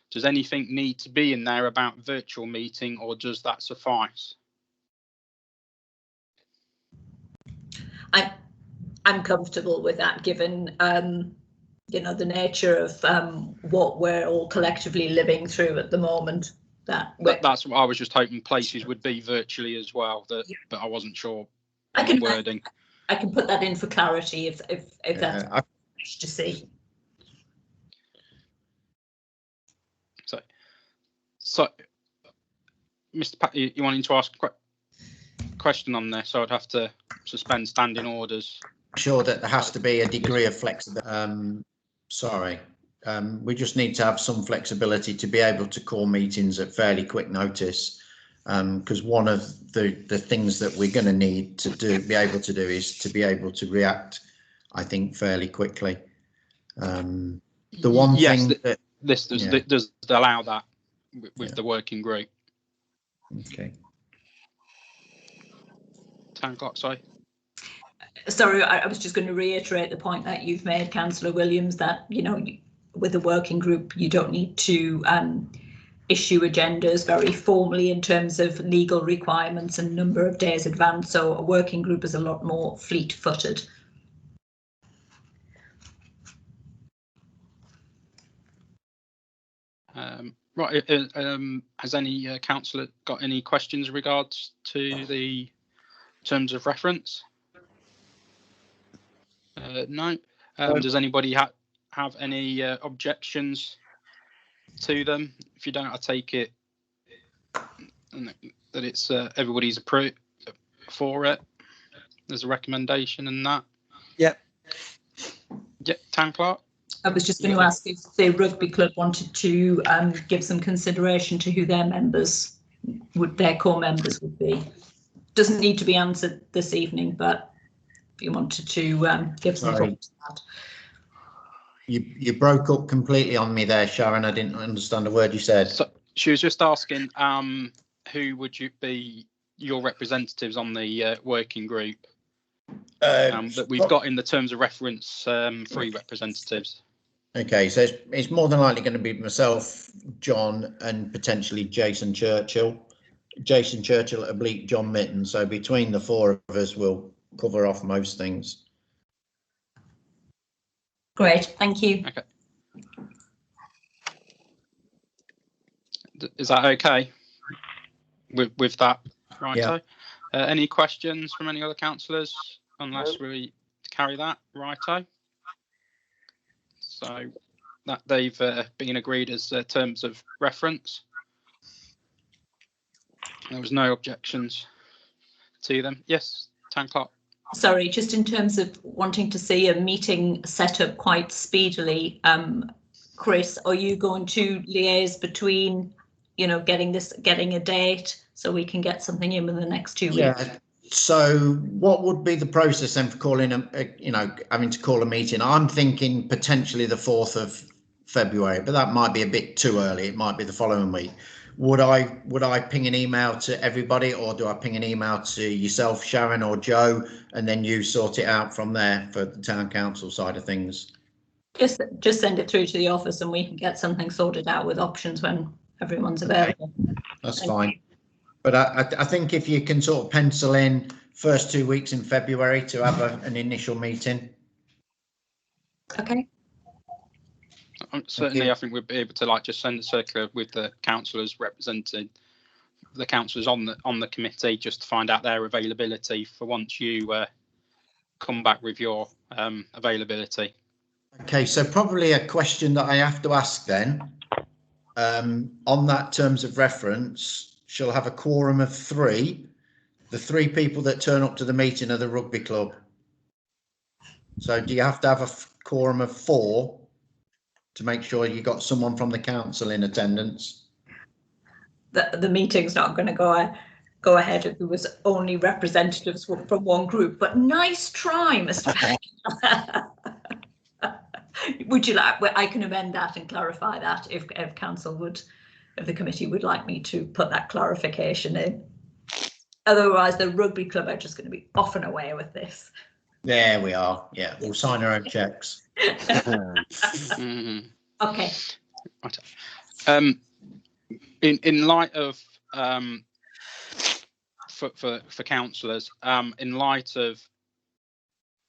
Does anything need to be in there about virtual meeting, or does that suffice? I'm comfortable with that, given you know, the nature of what we're all collectively living through at the moment. That's what I was just hoping places would be virtually as well. But I wasn't sure. Wording. I can put that in for clarity if that's what you wish to see. So, Mr. Pat, you wanting to ask a question on this? So I'd have to suspend standing orders. Sure, that there has to be a degree of flexibility. We just need to have some flexibility to be able to call meetings at fairly quick notice, because one of the things that we're going to need to be able to do is to be able to react, I think, fairly quickly. The one thing that this does allow that with the working group. Okay. 10 o'clock, sorry. Sorry, I was just going to reiterate the point that you've made, Councillor Williams, that, you know, with a working group, you don't need to issue agendas very formally in terms of legal requirements and number of days advance. So a working group is a lot more fleet-footed. Right. Has any councillor got any questions in regards to the terms of reference? No. Does anybody have any objections to them? If you don't, I take it that it's everybody's approved for it. There's a recommendation and that. Yep. Yeah, Town Clerk. I was just going to ask if the rugby club wanted to give some consideration to who their members their core members would be. Doesn't need to be answered this evening, but if you wanted to give some thought to that. You broke up completely on me there, Sharon. I didn't understand a word you said. So she was just asking who would you be your representatives on the working group that we've got in the terms of reference, 3 representatives. Okay, so it's more than likely going to be myself, John, and potentially Jason Churchill. Jason Churchill / John Mitten. So between the 4 of us, we'll cover off most things. Great, thank you. Okay. Is that okay with that? Right. Yeah. Any questions from any other councillors? Unless we carry that, righto. So that they've been agreed as terms of reference. There was no objections to them. Yes, Town Clerk. Sorry, just in terms of wanting to see a meeting set up quite speedily, Chris, are you going to liaise between, you know, getting a date so we can get something in within the next 2 weeks? Yeah. So what would be the process then for calling having to call a meeting? I'm thinking potentially the 4th of February, but that might be a bit too early. It might be the following week. Would I ping an email to everybody, or do I ping an email to yourself, Sharon, or Joe, and then you sort it out from there for the town council side of things? Just send it through to the office and we can get something sorted out with options when everyone's available. Okay. That's fine. But I think if you can sort of pencil in first 2 weeks in February to have an initial meeting. Okay. Certainly, I think we'd be able to just send a circular with the councillors representing the councillors on the committee, just to find out their availability for once you come back with your availability. Okay, so probably a question that I have to ask then, on that terms of reference, she'll have a quorum of 3. The 3 people that turn up to the meeting are the rugby club. So do you have to have a quorum of 4 to make sure you got someone from the council in attendance? The meeting's not going to go ahead if there was only representatives from one group, but nice try, Mr. Peck. Would you like, I can amend that and clarify that if council would, if the committee would like me to put that clarification in. Otherwise, the rugby club are just going to be off and away with this. There we are. Yeah, we'll sign our own checks. Okay. In light of for councillors, in light of,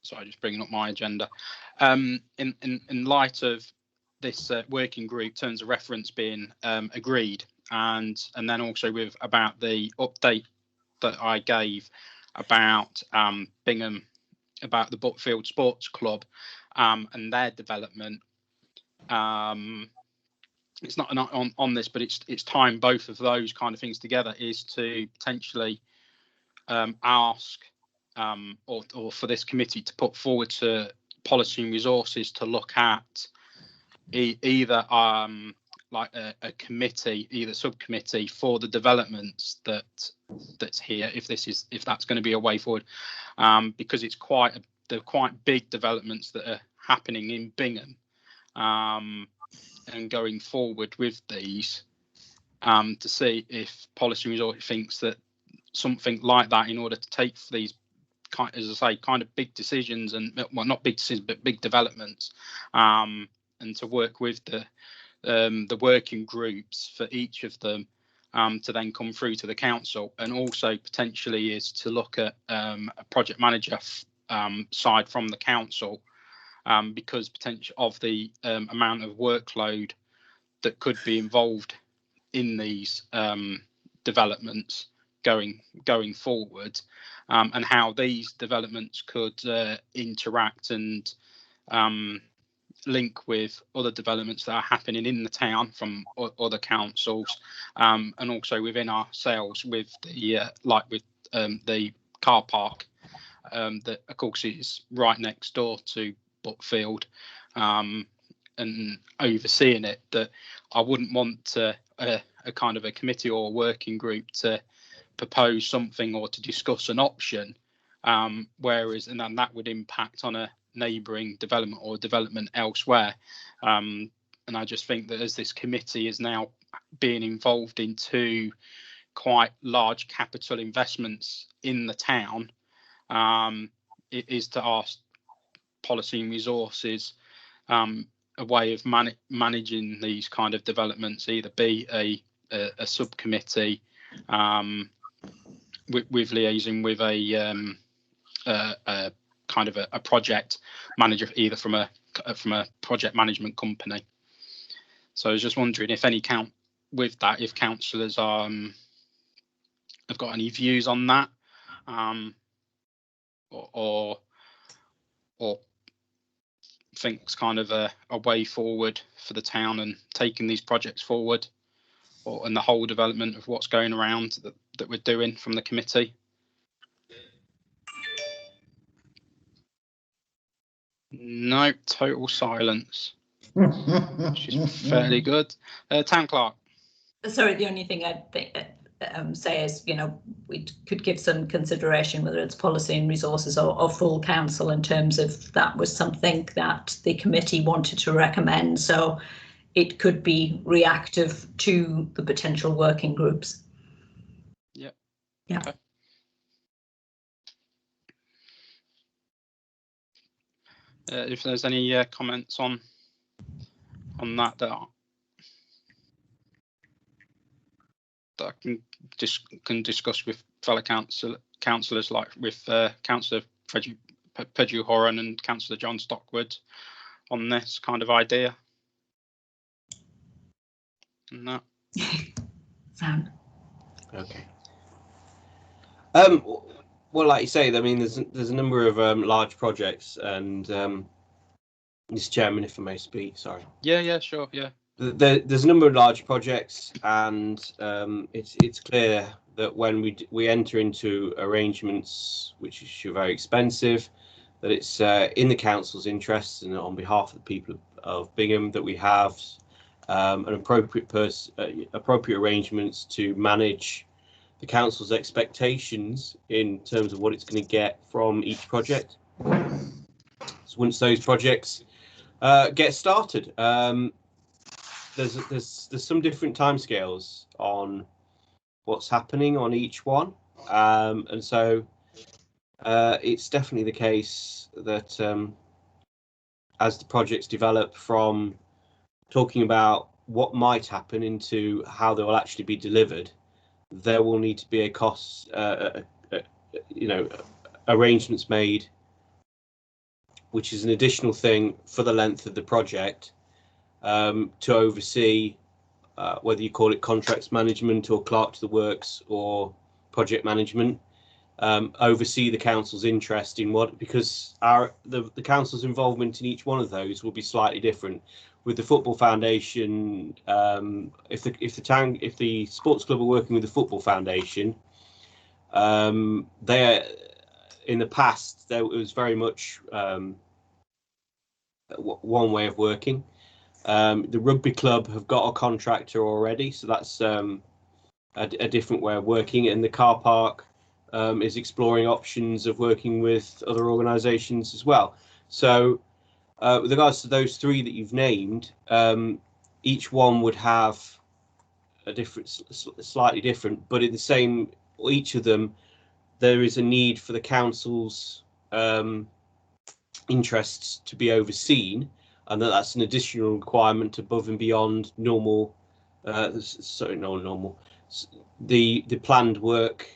sorry, just bringing up my agenda. In light of this working group terms of reference being agreed, and then also with about the update that I gave about Bingham, about the Butfield Sports Club and their development. It's not on this, but it's time both of those kind of things together is to potentially ask or for this committee to put forward to Policy and Resources to look at either like a committee, either subcommittee for the developments that's here, if that's going to be a way forward, because it's they're quite big developments that are happening in Bingham, and going forward with these, to see if Policy and Resources thinks that something like that, in order to take these as I say, kind of big decisions, and well, not big decisions but big developments, and to work with the working groups for each of them, to then come through to the council, and also potentially is to look at a project manager side from the council, because potential of the amount of workload that could be involved in these developments going forward, and how these developments could interact and link with other developments that are happening in the town from other councils, and also within ourselves with the the car park that of course is right next door to Butfield, and overseeing it. That I wouldn't want a kind of a committee or a working group to propose something or to discuss an option, whereas and then that would impact on a neighbouring development or development elsewhere. And I just think that as this committee is now being involved in two quite large capital investments in the town, it is to ask Policy and Resources a way of managing these kind of developments, either be a subcommittee with liaising with a kind of a project manager, either from a project management company. So I was just wondering if if councillors have got any views on that, or thinks kind of a way forward for the town and taking these projects forward, and the whole development of what's going around that we're doing from the committee. No, total silence. She's fairly good. Town clerk. Sorry, the only thing I'd say is, we could give some consideration, whether it's Policy and Resources or full council, in terms of that was something that the committee wanted to recommend. So it could be reactive to the potential working groups. Yep. Yeah. Okay. If there's any comments on that I can discuss with fellow councillors, like with Councillor Pedro Horan and Councillor John Stockwood, on this kind of idea. No. Sam. Okay. Well, like you say, I mean, there's a number of large projects, and Mr. Chairman, if I may speak, sorry. Yeah, sure, yeah. There's a number of large projects, and it's clear that when we enter into arrangements which are very expensive, that it's in the council's interests and on behalf of the people of Bingham that we have an appropriate arrangements to manage the council's expectations in terms of what it's going to get from each project. So once those projects get started, there's some different timescales on what's happening on each one, and so it's definitely the case that as the projects develop, from talking about what might happen into how they will actually be delivered, there will need to be a cost, arrangements made, which is an additional thing for the length of the project, to oversee, whether you call it contracts management or clerk to the works or project management, oversee the council's interest in what, because the council's involvement in each one of those will be slightly different. With the Football Foundation, if the sports club are working with the Football Foundation, they, in the past, it was very much one way of working. The rugby club have got a contractor already, so that's a different way of working. And the car park is exploring options of working with other organisations as well. So with regards to those three that you've named, each one would have a different, slightly different, but in the same, each of them, there is a need for the council's interests to be overseen, and that's an additional requirement above and beyond normal, the planned work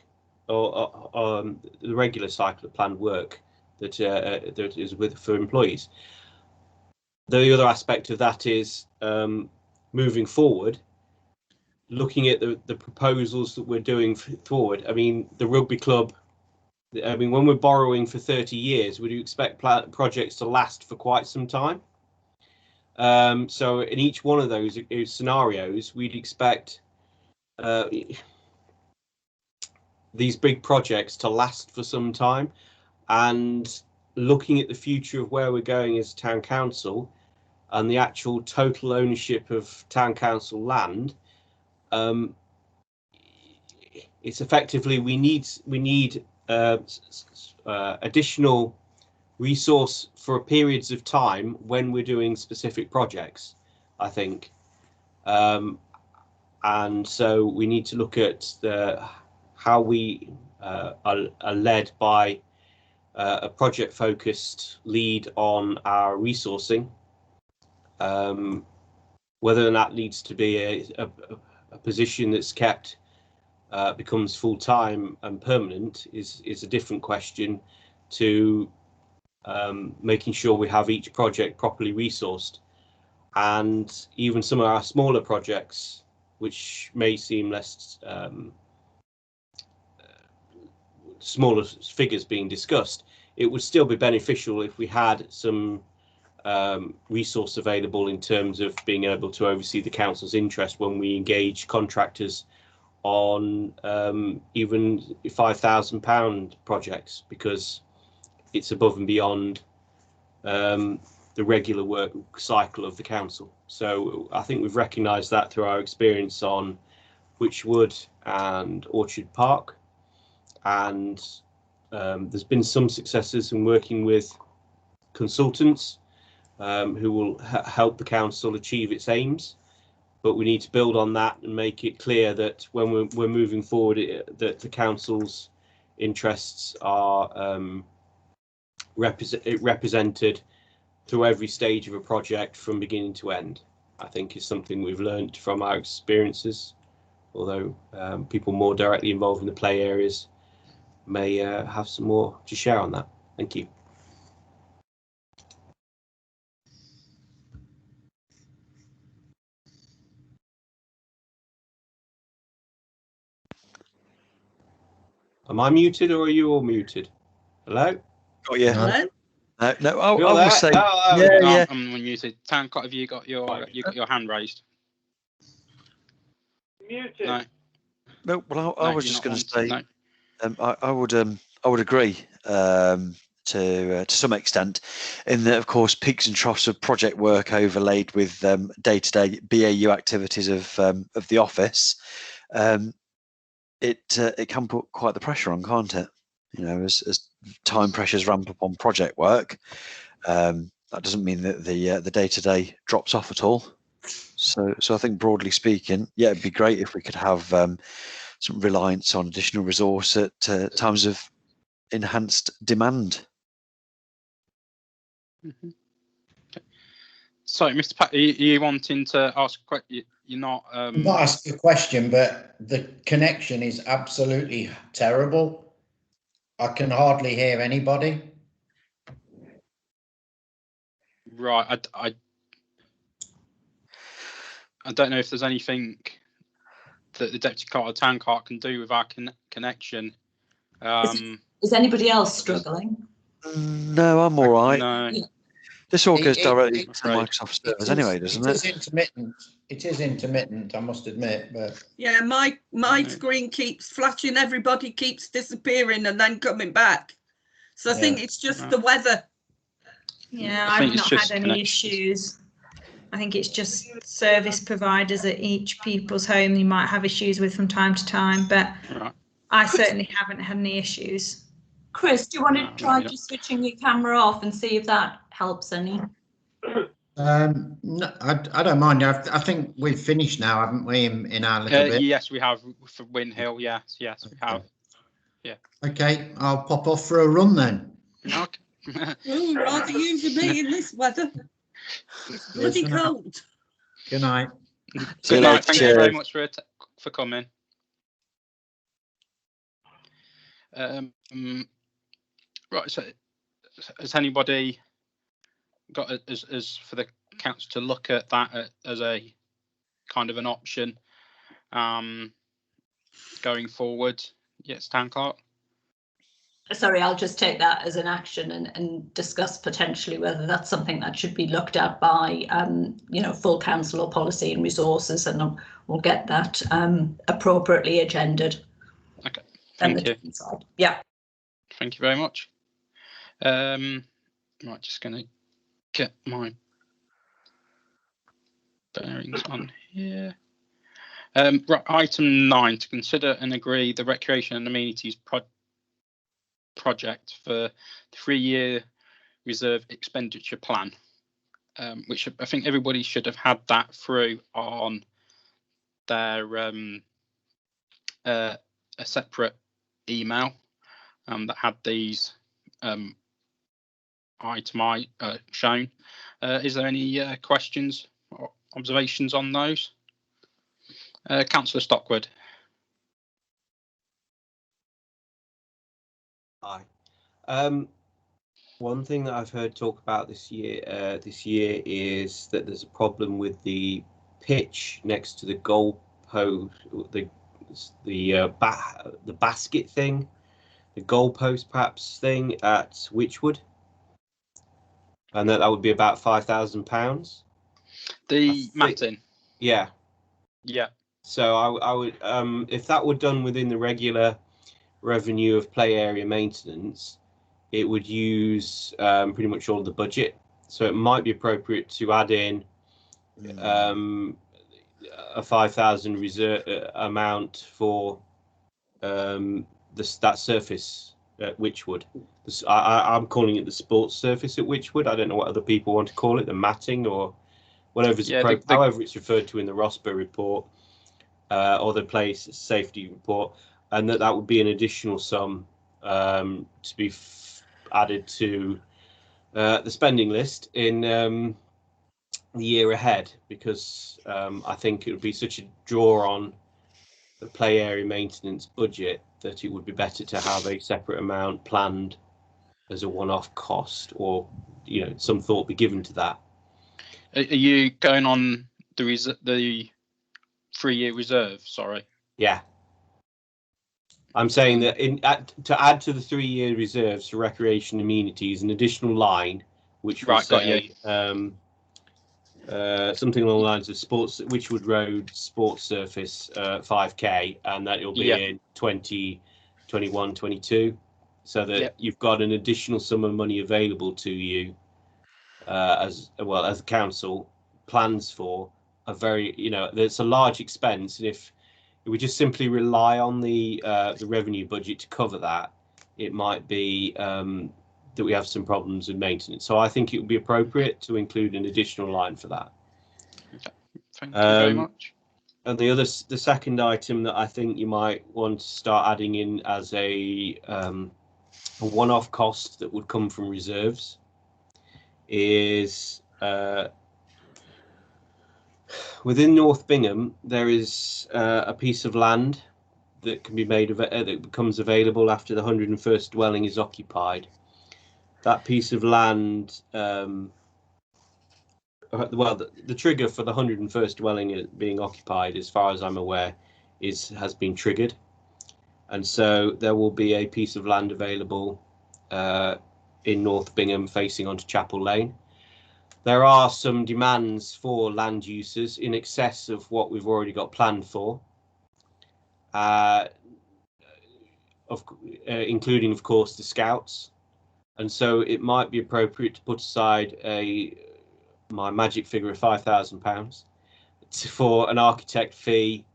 or the regular cycle of planned work that is for employees. The other aspect of that is moving forward. looking at the proposals that we're doing forward, I mean, the rugby club, I mean, when we're borrowing for 30 years, would you expect projects to last for quite some time? So in each one of those scenarios, we'd expect these big projects to last for some time. And looking at the future of where we're going as a town council and the actual total ownership of town council land, it's effectively we need additional resource for periods of time when we're doing specific projects, I think. And so we need to look at how we are led by a project focused lead on our resourcing. Whether that needs to be a position that's kept becomes full-time and permanent is a different question to making sure we have each project properly resourced. And even some of our smaller projects, which may seem less smaller figures being discussed, it would still be beneficial if we had some resource available in terms of being able to oversee the council's interest when we engage contractors on even £5,000 projects, because it's above and beyond the regular work cycle of the council. So I think we've recognised that through our experience on Wychwood and Orchard Park, and there's been some successes in working with consultants who will help the council achieve its aims, but we need to build on that and make it clear that when we're moving forward, that the council's interests are represented through every stage of a project from beginning to end. I think is something we've learned from our experiences, although people more directly involved in the play areas may have some more to share on that. Thank you. Am I muted or are you all muted? Hello? Oh yeah. Hello? No, I You're will there? say, Oh, yeah, No, yeah. I'm unmuted. Town Cot, have you got your hand raised? Muted. No. No, well, I No, was you're just not going to on. say, No. I would agree to some extent, in that, of course, peaks and troughs of project work overlaid with day-to-day BAU activities of the office. It can put quite the pressure on, can't it? You know, as time pressures ramp up on project work, that doesn't mean that the day-to-day drops off at all. So I think, broadly speaking, yeah, it'd be great if we could have some reliance on additional resource at times of enhanced demand. Mm-hmm. Okay. Sorry, Mr. Pat, are you wanting to ask a question? You're not. I'm not asking a question, but the connection is absolutely terrible. I can hardly hear anybody. Right. I don't know if there's anything that the Deputy Clerk or Town Clerk can do with our connection. Is anybody else struggling? No, I'm all right. No. Yeah. This all goes It- directly it- to Microsoft servers anyway, doesn't It is it? intermittent. It is intermittent, I must admit, but Yeah, my screen keeps flashing, everybody keeps disappearing and then coming back. So I think Yeah. it's just the weather. Yeah, I think I've it's not just had any connections. issues. I think it's just service providers at each people's home you might have issues with from time to time, but Right. I certainly haven't had any issues. Chris, do you want to No, try yeah. just switching your camera off and see if that helps any? no, I don't mind. I think we've finished now, haven't we, in our little bit? Yes, we have for Win Hill. Yes, we have. Okay, I'll pop off for a run then. Okay. Ooh, rather you than me in this weather. It's bloody Yes, cold. Good night. See you Good night. later, Thank you very cheers. much for coming. Right. So, has anybody got as for the council to look at that as a kind of an option? going forward. Yes, Town Clerk. Sorry, I'll just take that as an action and discuss potentially whether that's something that should be looked at by, full council or policy and resources, and we'll get that appropriately agended. Okay, thank you. Yeah. Thank you very much. Right, just going to get my bearings on here. Right, item 9, to consider and agree the recreation and amenities project for the 3-year reserve expenditure plan, which I think everybody should have had that through on their a separate email that had these item shown. Is there any questions or observations on those? Councillor Stockwood. Hi. One thing that I've heard talk about this year is that there's a problem with the pitch next to the goal post, the basket thing, the goal post perhaps thing at Wychwood, and that would be about £5,000. The matting. Yeah. Yeah. So I would, if that were done within the regular revenue of play area maintenance, it would use pretty much all of the budget. So it might be appropriate to add in a 5,000 reserve amount for that surface at Wychwood. I'm calling it the sports surface at Wychwood. I don't know what other people want to call it, the matting or whatever. However it's referred to in the ROSPA report or the place safety report, and that would be an additional sum to be added to the spending list in the year ahead, because I think it would be such a draw on the play area maintenance budget that it would be better to have a separate amount planned as a one-off cost, or some thought be given to that. Are you going on the 3-year reserve? Sorry. Yeah. I'm saying that to add to the 3-year reserves for recreation amenities, an additional line, which would say something along the lines of Wychwood Road sports surface 5k, and that it'll be in 2021, 22, so that you've got an additional sum of money available to you as the council plans for a very, there's a large expense, and if we just simply rely on the revenue budget to cover that, it might be that we have some problems with maintenance. So I think it would be appropriate to include an additional line for that. Okay. Thank you very much. And the second item that I think you might want to start adding in as a one-off cost that would come from reserves is within North Bingham, there is a piece of land that can be that becomes available after the 101st dwelling is occupied. That piece of land, the trigger for the 101st dwelling being occupied, as far as I'm aware, has been triggered, and so there will be a piece of land available in North Bingham facing onto Chapel Lane. There are some demands for land uses in excess of what we've already got planned for, including, of course, the Scouts. And so it might be appropriate to put aside my magic figure of £5,000 for an architect fee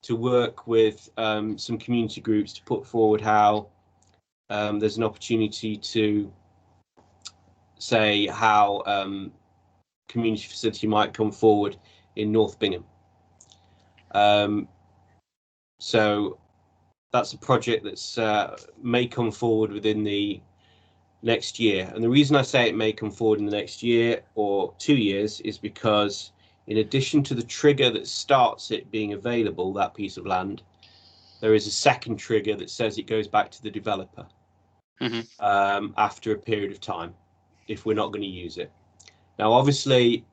to work with some community groups to put forward how there's an opportunity to say how community facility might come forward in North Bingham. So that's a project that's may come forward within the next year. And the reason I say it may come forward in the next year or 2 years is because in addition to the trigger that starts it being available, that piece of land, there is a second trigger that says it goes back to the developer after a period of time, if we're not going to use it. Now, obviously,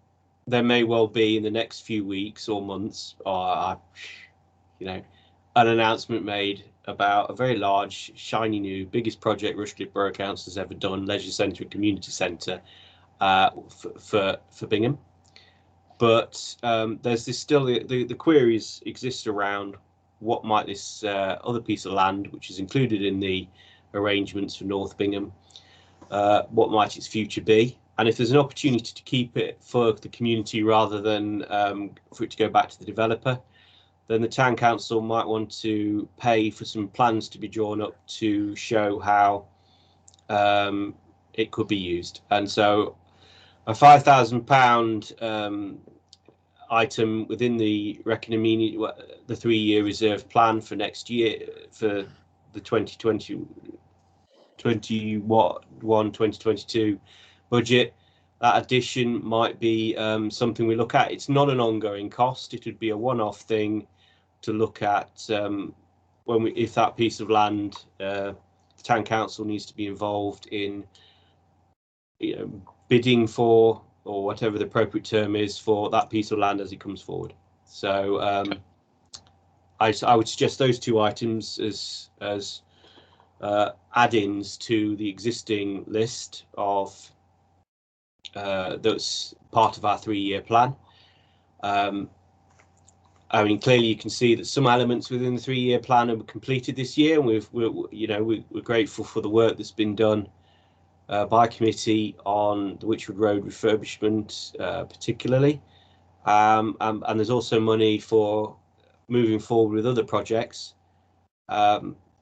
there may well be in the next few weeks or months, or an announcement made about a very large, shiny new, biggest project Rushcliffe Borough Council has ever done, leisure centre and community centre for Bingham. But there's this still the queries exist around what might this other piece of land, which is included in the arrangements for North Bingham, what might its future be? And if there's an opportunity to keep it for the community rather than for it to go back to the developer, then the town council might want to pay for some plans to be drawn up to show how it could be used. And so a £5,000 item within the Wrekin the 3-year reserve plan for next year, for the 2021-2022 budget, that addition might be something we look at. It's not an ongoing cost. It would be a one-off thing to look at if that piece of land, the town council needs to be involved in bidding for, or whatever the appropriate term is, for that piece of land as it comes forward. So I would suggest those two items as add-ins to the existing list of that's part of our 3-year plan. I mean, clearly you can see that some elements within the 3-year plan are completed this year, and we're grateful for the work that's been done by committee on the Wychwood Road refurbishment, particularly, and there's also money for moving forward with other projects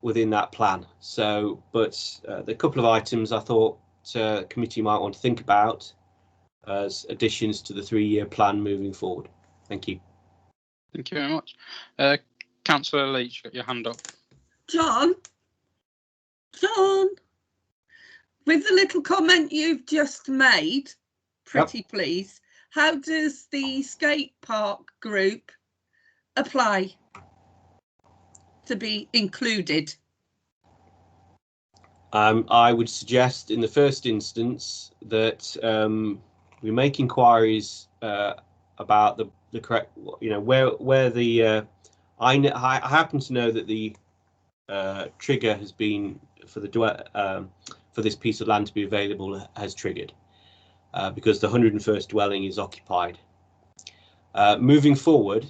within that plan. So, but the couple of items I thought committee might want to think about as additions to the 3-year plan moving forward. Thank you. Thank you very much. Councillor Leach, got your hand up. John, with the little comment you've just made, pretty please, how does the skate park group apply to be included? I would suggest in the first instance that we make inquiries about the correct, where the I happen to know that the trigger has been for the for this piece of land to be available has triggered because the 101st dwelling is occupied. Moving forward,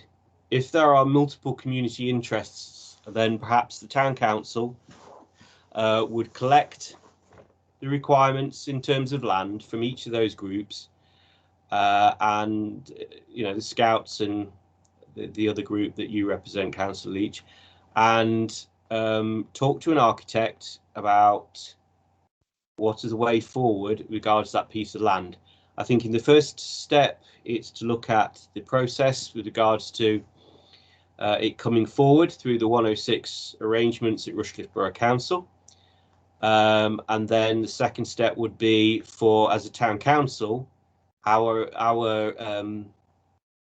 if there are multiple community interests, then perhaps the town council would collect the requirements in terms of land from each of those groups, and the Scouts and the other group that you represent, Councillor Leach, and talk to an architect about what is the way forward regards that piece of land. I think in the first step, it's to look at the process with regards to it coming forward through the 106 arrangements at Rushcliffe Borough Council. And then the second step would be for, as a town council,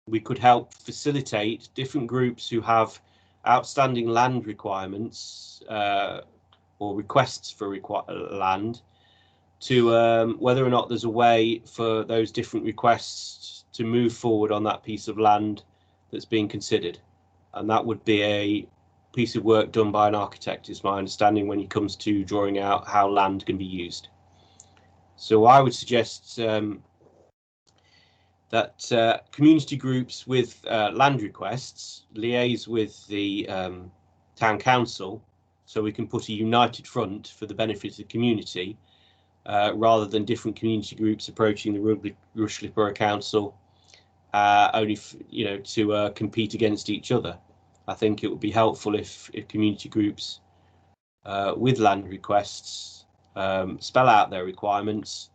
we could help facilitate different groups who have outstanding land requirements or requests for land to whether or not there's a way for those different requests to move forward on that piece of land that's being considered. And that would be a piece of work done by an architect, is my understanding, when it comes to drawing out how land can be used. So I would suggest that community groups with land requests liaise with the town council so we can put a united front for the benefit of the community, rather than different community groups approaching the Rushcliffe Borough Council only to compete against each other. I think it would be helpful if community groups with land requests spell out their requirements,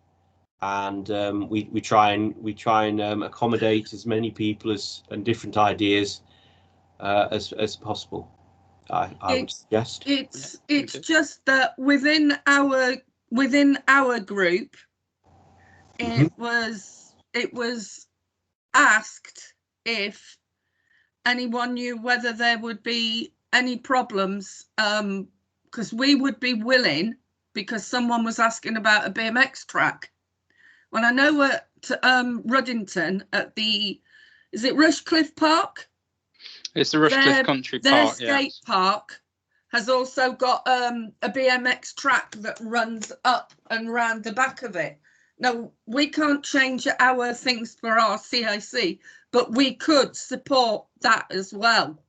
and we try and accommodate as many people and different ideas as possible. I would suggest. It's just that within our group, it was asked if anyone knew whether there would be any problems, because we would be willing, because someone was asking about a BMX track. Well, I know at Ruddington at is it Rushcliffe Park? It's the Rushcliffe Country their Park. skate park has also got a BMX track that runs up and round the back of it. Now, we can't change our things for our CIC, but we could support that as well.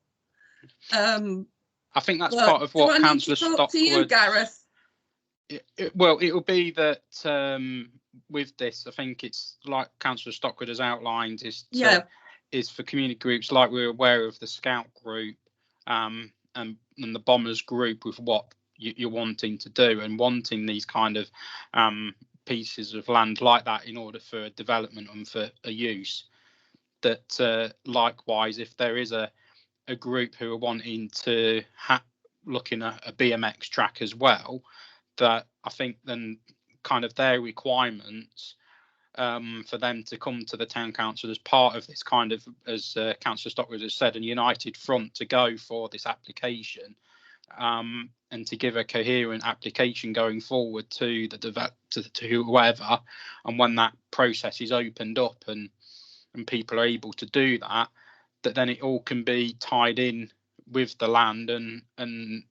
I think that's part of what Councillor Stockwood. To you, Gareth? Well, it will be that with this, I think it's like Councillor Stockwood has outlined, is for community groups like we're aware of the Scout group and the Bombers group with what you're wanting to do and wanting these kind of pieces of land like that in order for development and for a use. That likewise, if there is a group who are wanting to looking at a BMX track as well, that I think then kind of their requirements for them to come to the town council as part of this kind of, as Councillor Stockwood has said, a united front to go for this application and to give a coherent application going forward to to whoever, and when that process is opened up and people are able to do that, that then it all can be tied in with the land and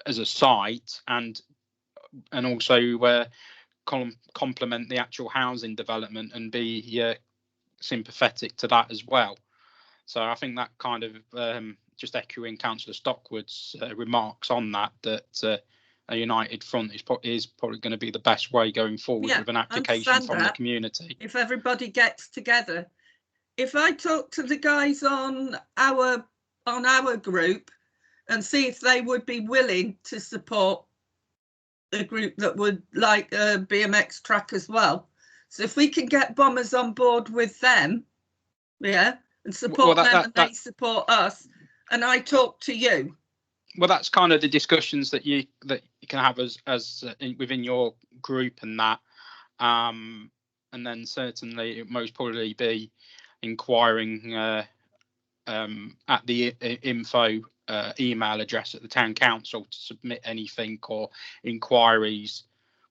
as a site and also complement the actual housing development and be sympathetic to that as well. So I think that kind of just echoing Councillor Stockwood's remarks on that a united front is probably going to be the best way going forward with an application from the community. If everybody gets together, if I talk to the guys on our group and see if they would be willing to support a group that would like a BMX track as well. So if we can get Bombers on board with them, and support them and they support us, and I talk to you. Well, that's kind of the discussions that you can have as within your group and that, and then certainly it most probably be inquiring at the info email address at the town council to submit anything or inquiries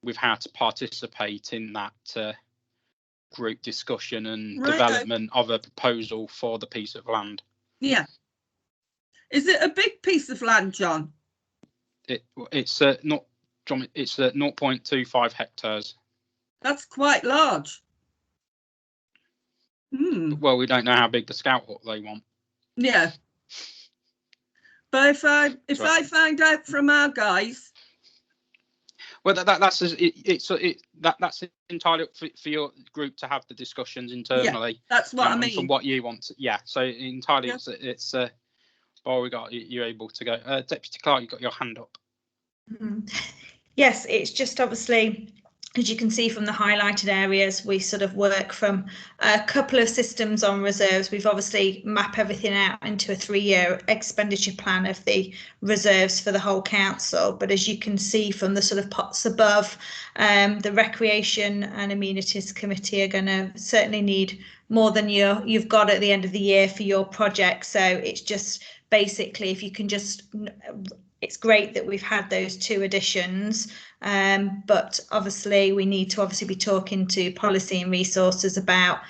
with how to participate in that group discussion and development of a proposal for the piece of land. Yeah. Is it a big piece of land, John? It's not, John. It's 0.25 hectares. That's quite large. Well, we don't know how big the Scout hut they want. Yeah. But if I find out from our guys, well, that's entirely up for your group to have the discussions internally. Yeah, that's what I mean. From what you want, so entirely, it's oh, we got you're able to go. Deputy Clerk, you got your hand up. Yes, it's just obviously, as you can see from the highlighted areas, we sort of work from a couple of systems on reserves. We've obviously mapped everything out into a 3-year expenditure plan of the reserves for the whole council. But as you can see from the sort of pots above, the Recreation and Amenities Committee are going to certainly need more than you've got at the end of the year for your project. So it's just basically, if you can just, it's great that we've had those 2 additions. But obviously we need to be talking to policy and resources about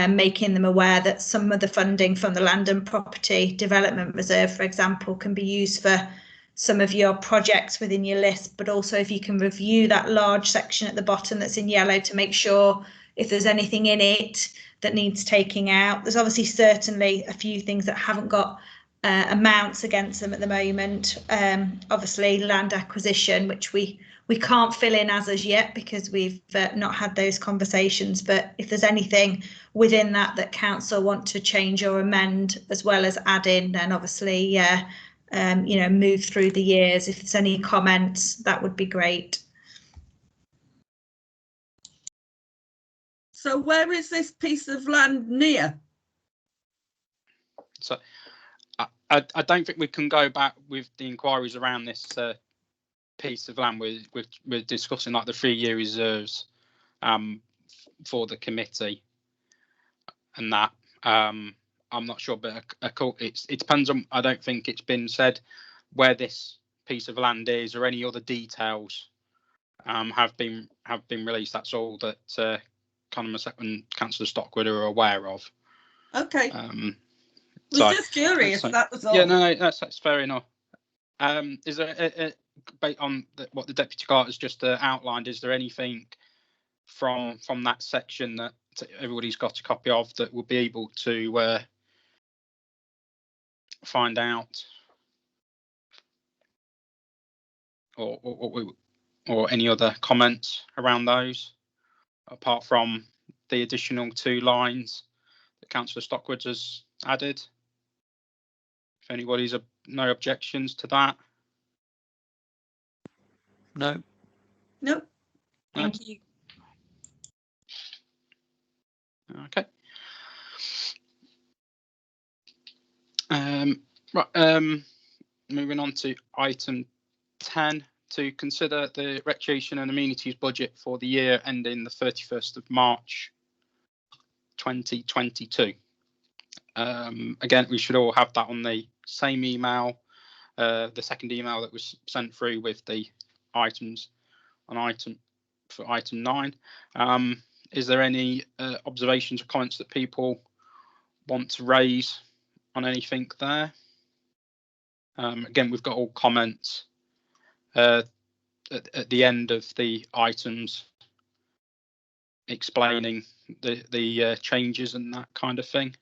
making them aware that some of the funding from the Land and Property Development Reserve, for example, can be used for some of your projects within your list. But also if you can review that large section at the bottom that's in yellow to make sure if there's anything in it that needs taking out. There's obviously certainly a few things that haven't got amounts against them at the moment. Obviously land acquisition, which we can't fill in as yet because we've not had those conversations. But if there's anything within that council want to change or amend as well as add in, then obviously move through the years. If there's any comments, that would be great. So where is this piece of land near? So I don't think we can go back with the inquiries around this piece of land. We're discussing like the 3-year reserves for the committee and that. I'm not sure, but it depends on. I don't think it's been said where this piece of land is or any other details have been released. That's all that Conor and Councillor Stockwood are aware of. Okay. Was So, just curious, so- that was all. Yeah, no, that's fair enough. Is there based on what the deputy clerk has just outlined? Is there anything from that section that everybody's got a copy of that will be able to find out, or any other comments around those, apart from the additional 2 lines that Councillor Stockwood has added? If anybody's no objections to that. No. Nope. Thank you. Okay. Right. Moving on to item 10, to consider the recreation and amenities budget for the year ending the 31st of March 2022. Again, we should all have that on the same email, the second email that was sent through with the items on item 9. Is there any observations or comments that people want to raise on anything there? Again, we've got all comments at the end of the items explaining the changes and that kind of thing.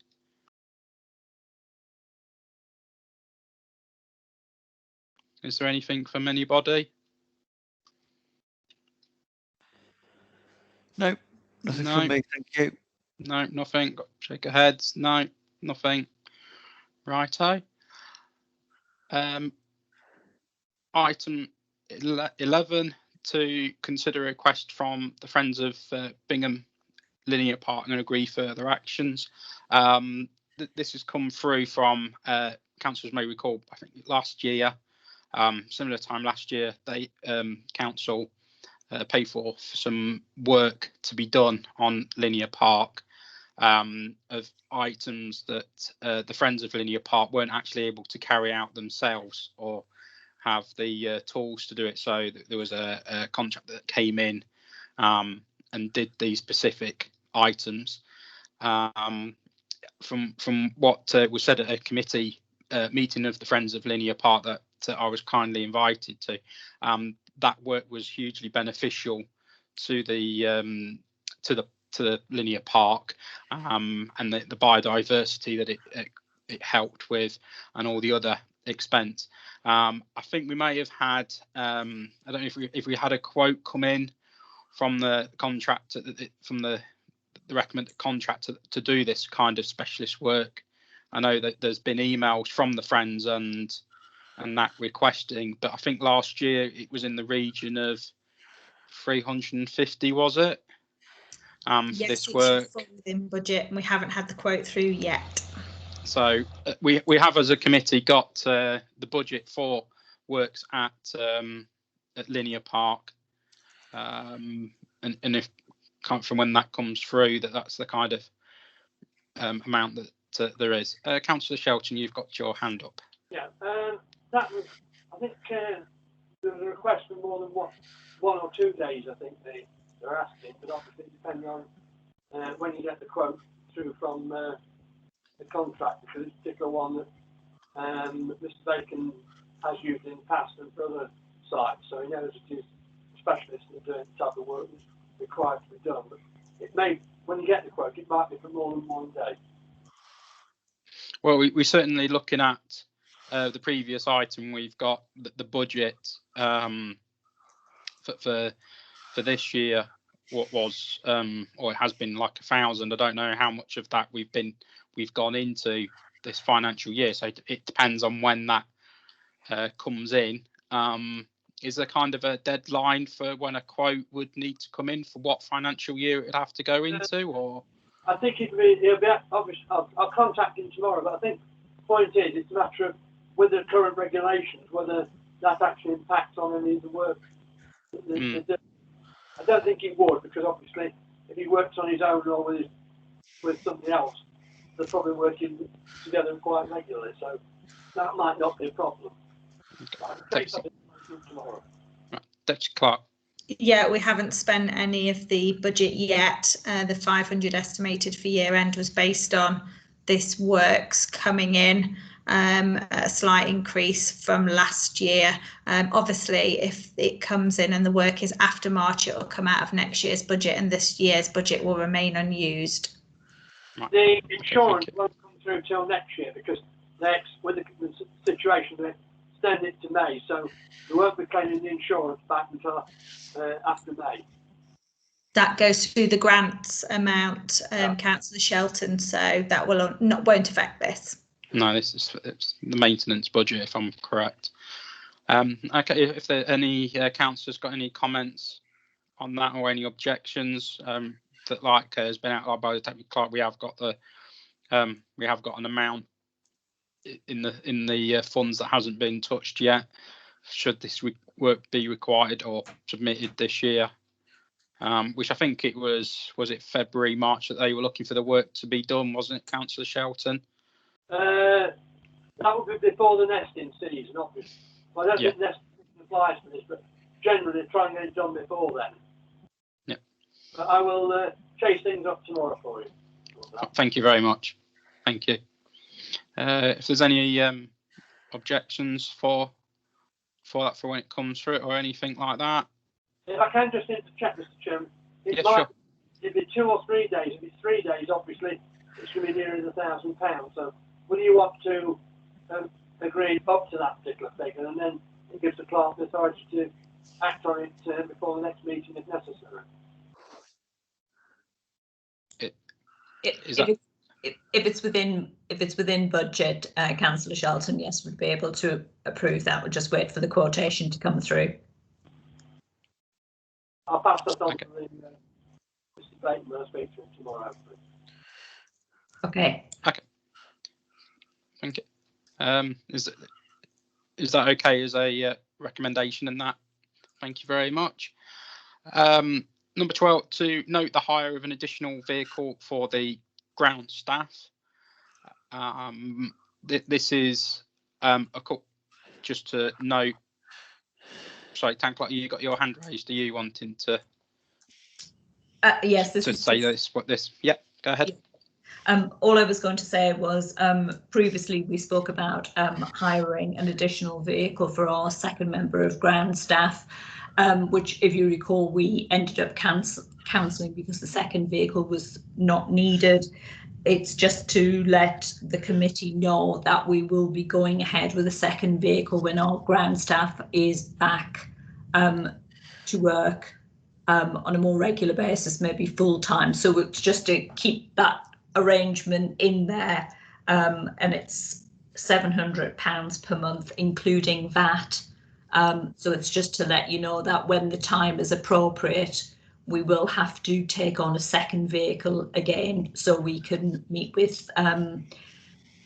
Is there anything from anybody? No, nothing No. from me, thank you. No, nothing. Shake of heads. No, nothing. Righto. Item 11, to consider a request from the Friends of Bingham Linear Park and agree further actions. This has come through from councillors may recall, I think last year, similar time last year, they council paid for some work to be done on Linear Park, of items that the Friends of Linear Park weren't actually able to carry out themselves or have the tools to do it. So there was a contract that came in and did these specific items. From what was said at a committee meeting of the Friends of Linear Park that I was kindly invited to, that work was hugely beneficial to the Linear Park, and the biodiversity that it helped with, and all the other expense. I think we may have had, I don't know if we had a quote come in from the contractor, from the recommended contractor to do this kind of specialist work. I know that there's been emails from the Friends and that requesting, but I think last year it was in the region of 350, was it? For Yes, this it work. should fall within budget, and we haven't had the quote through yet. So we have, as a committee, got the budget for works at Linear Park, and if from when that comes through, that's the kind of amount that there is. Councillor Shelton, you've got your hand up. Yeah, that was, I think there was a request for more than 1 or 2 days, I think they're asking, but obviously depending on when you get the quote through from the contract, because it's a particular one that Mr. Bacon has used in the past and for other sites, so he knows it is a specialist in doing the type of work that's required to be done. But it may, when you get the quote, it might be for more than 1 day. Well, we're certainly looking at the previous item. We've got the budget for this year. What was or it has been like 1,000. I don't know how much of that we've gone into this financial year. So it depends on when that comes in. Is there kind of a deadline for when a quote would need to come in for what financial year it would have to go into, or? I think it'll be obvious. I'll contact him tomorrow, but I think the point is it's a matter of with the current regulations, whether that actually impacts on any of the work. I don't think it would, because obviously if he works on his own or with somebody else, they're probably working together quite regularly, so that might not be a problem. Tomorrow. Deputy Clerk. Yeah, we haven't spent any of the budget yet. The 500 estimated for year end was based on this work's coming in, a slight increase from last year. Obviously, if it comes in and the work is after March, it will come out of next year's budget, and this year's budget will remain unused. The insurance won't come through till next year because with the situation, they extend it to May, so we won't be claiming the insurance back until after May. That goes through the grants amount, Councillor Shelton, so that won't affect this. No, it's the maintenance budget, if I'm correct. Okay, if there any councillors got any comments on that or any objections, that has been outlined by the Deputy Clerk, we have got an amount in the funds that hasn't been touched yet. Should this work be required or submitted this year, which I think it was it February, March that they were looking for the work to be done, wasn't it, Councillor Shelton? That would be before the nesting season, obviously. I don't think nesting applies for this, but generally try and get it done before then. Yeah. But I will chase things up tomorrow for you. Thank you very much. Thank you. If there's any objections for that for when it comes through or anything like that. If I can just interject, Mr. Chairman, Sure. It'd be 2 or 3 days. If it's 3 days, obviously it's going to be nearer £1,000. So will you want to agree up to that particular figure, and then it gives the clerk the authority to act on it before the next meeting if necessary? If it's within budget, Councillor Shelton, yes, would be able to approve that. We'll just wait for the quotation to come through. I'll pass that on to Mr. Bateman when I speak to him tomorrow. Okay. Okay. Thank you. Is that okay as a recommendation in that? Thank you very much. Number 12, to note the hire of an additional vehicle for the ground staff. This is just to note. Sorry, Tanklock, you got your hand raised. Are you wanting to? Yes. To say this. What this? Yeah. Go ahead. All I was going to say was previously we spoke about hiring an additional vehicle for our second member of ground staff, which, if you recall, we ended up cancelling because the second vehicle was not needed. It's just to let the committee know that we will be going ahead with a second vehicle when our ground staff is back to work on a more regular basis, maybe full time. So it's just to keep that arrangement in there, and it's £700 per month, including VAT. So it's just to let you know that when the time is appropriate, we will have to take on a second vehicle again so we can meet with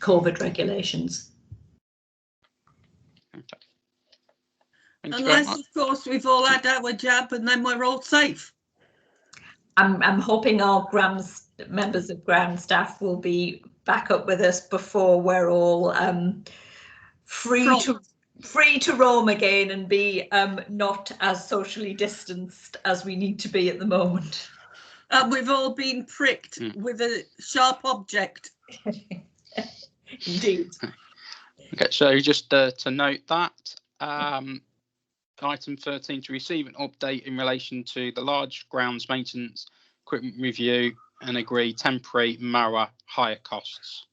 COVID regulations. Okay. Unless, of course, we've all had our jab and then we're all safe. I'm hoping our members of ground staff will be back up with us before we're all free to roam again and be not as socially distanced as we need to be at the moment. We've all been pricked with a sharp object. Indeed. Okay, so just to note that item 13, to receive an update in relation to the large grounds maintenance equipment review and agree temporary mower hire costs.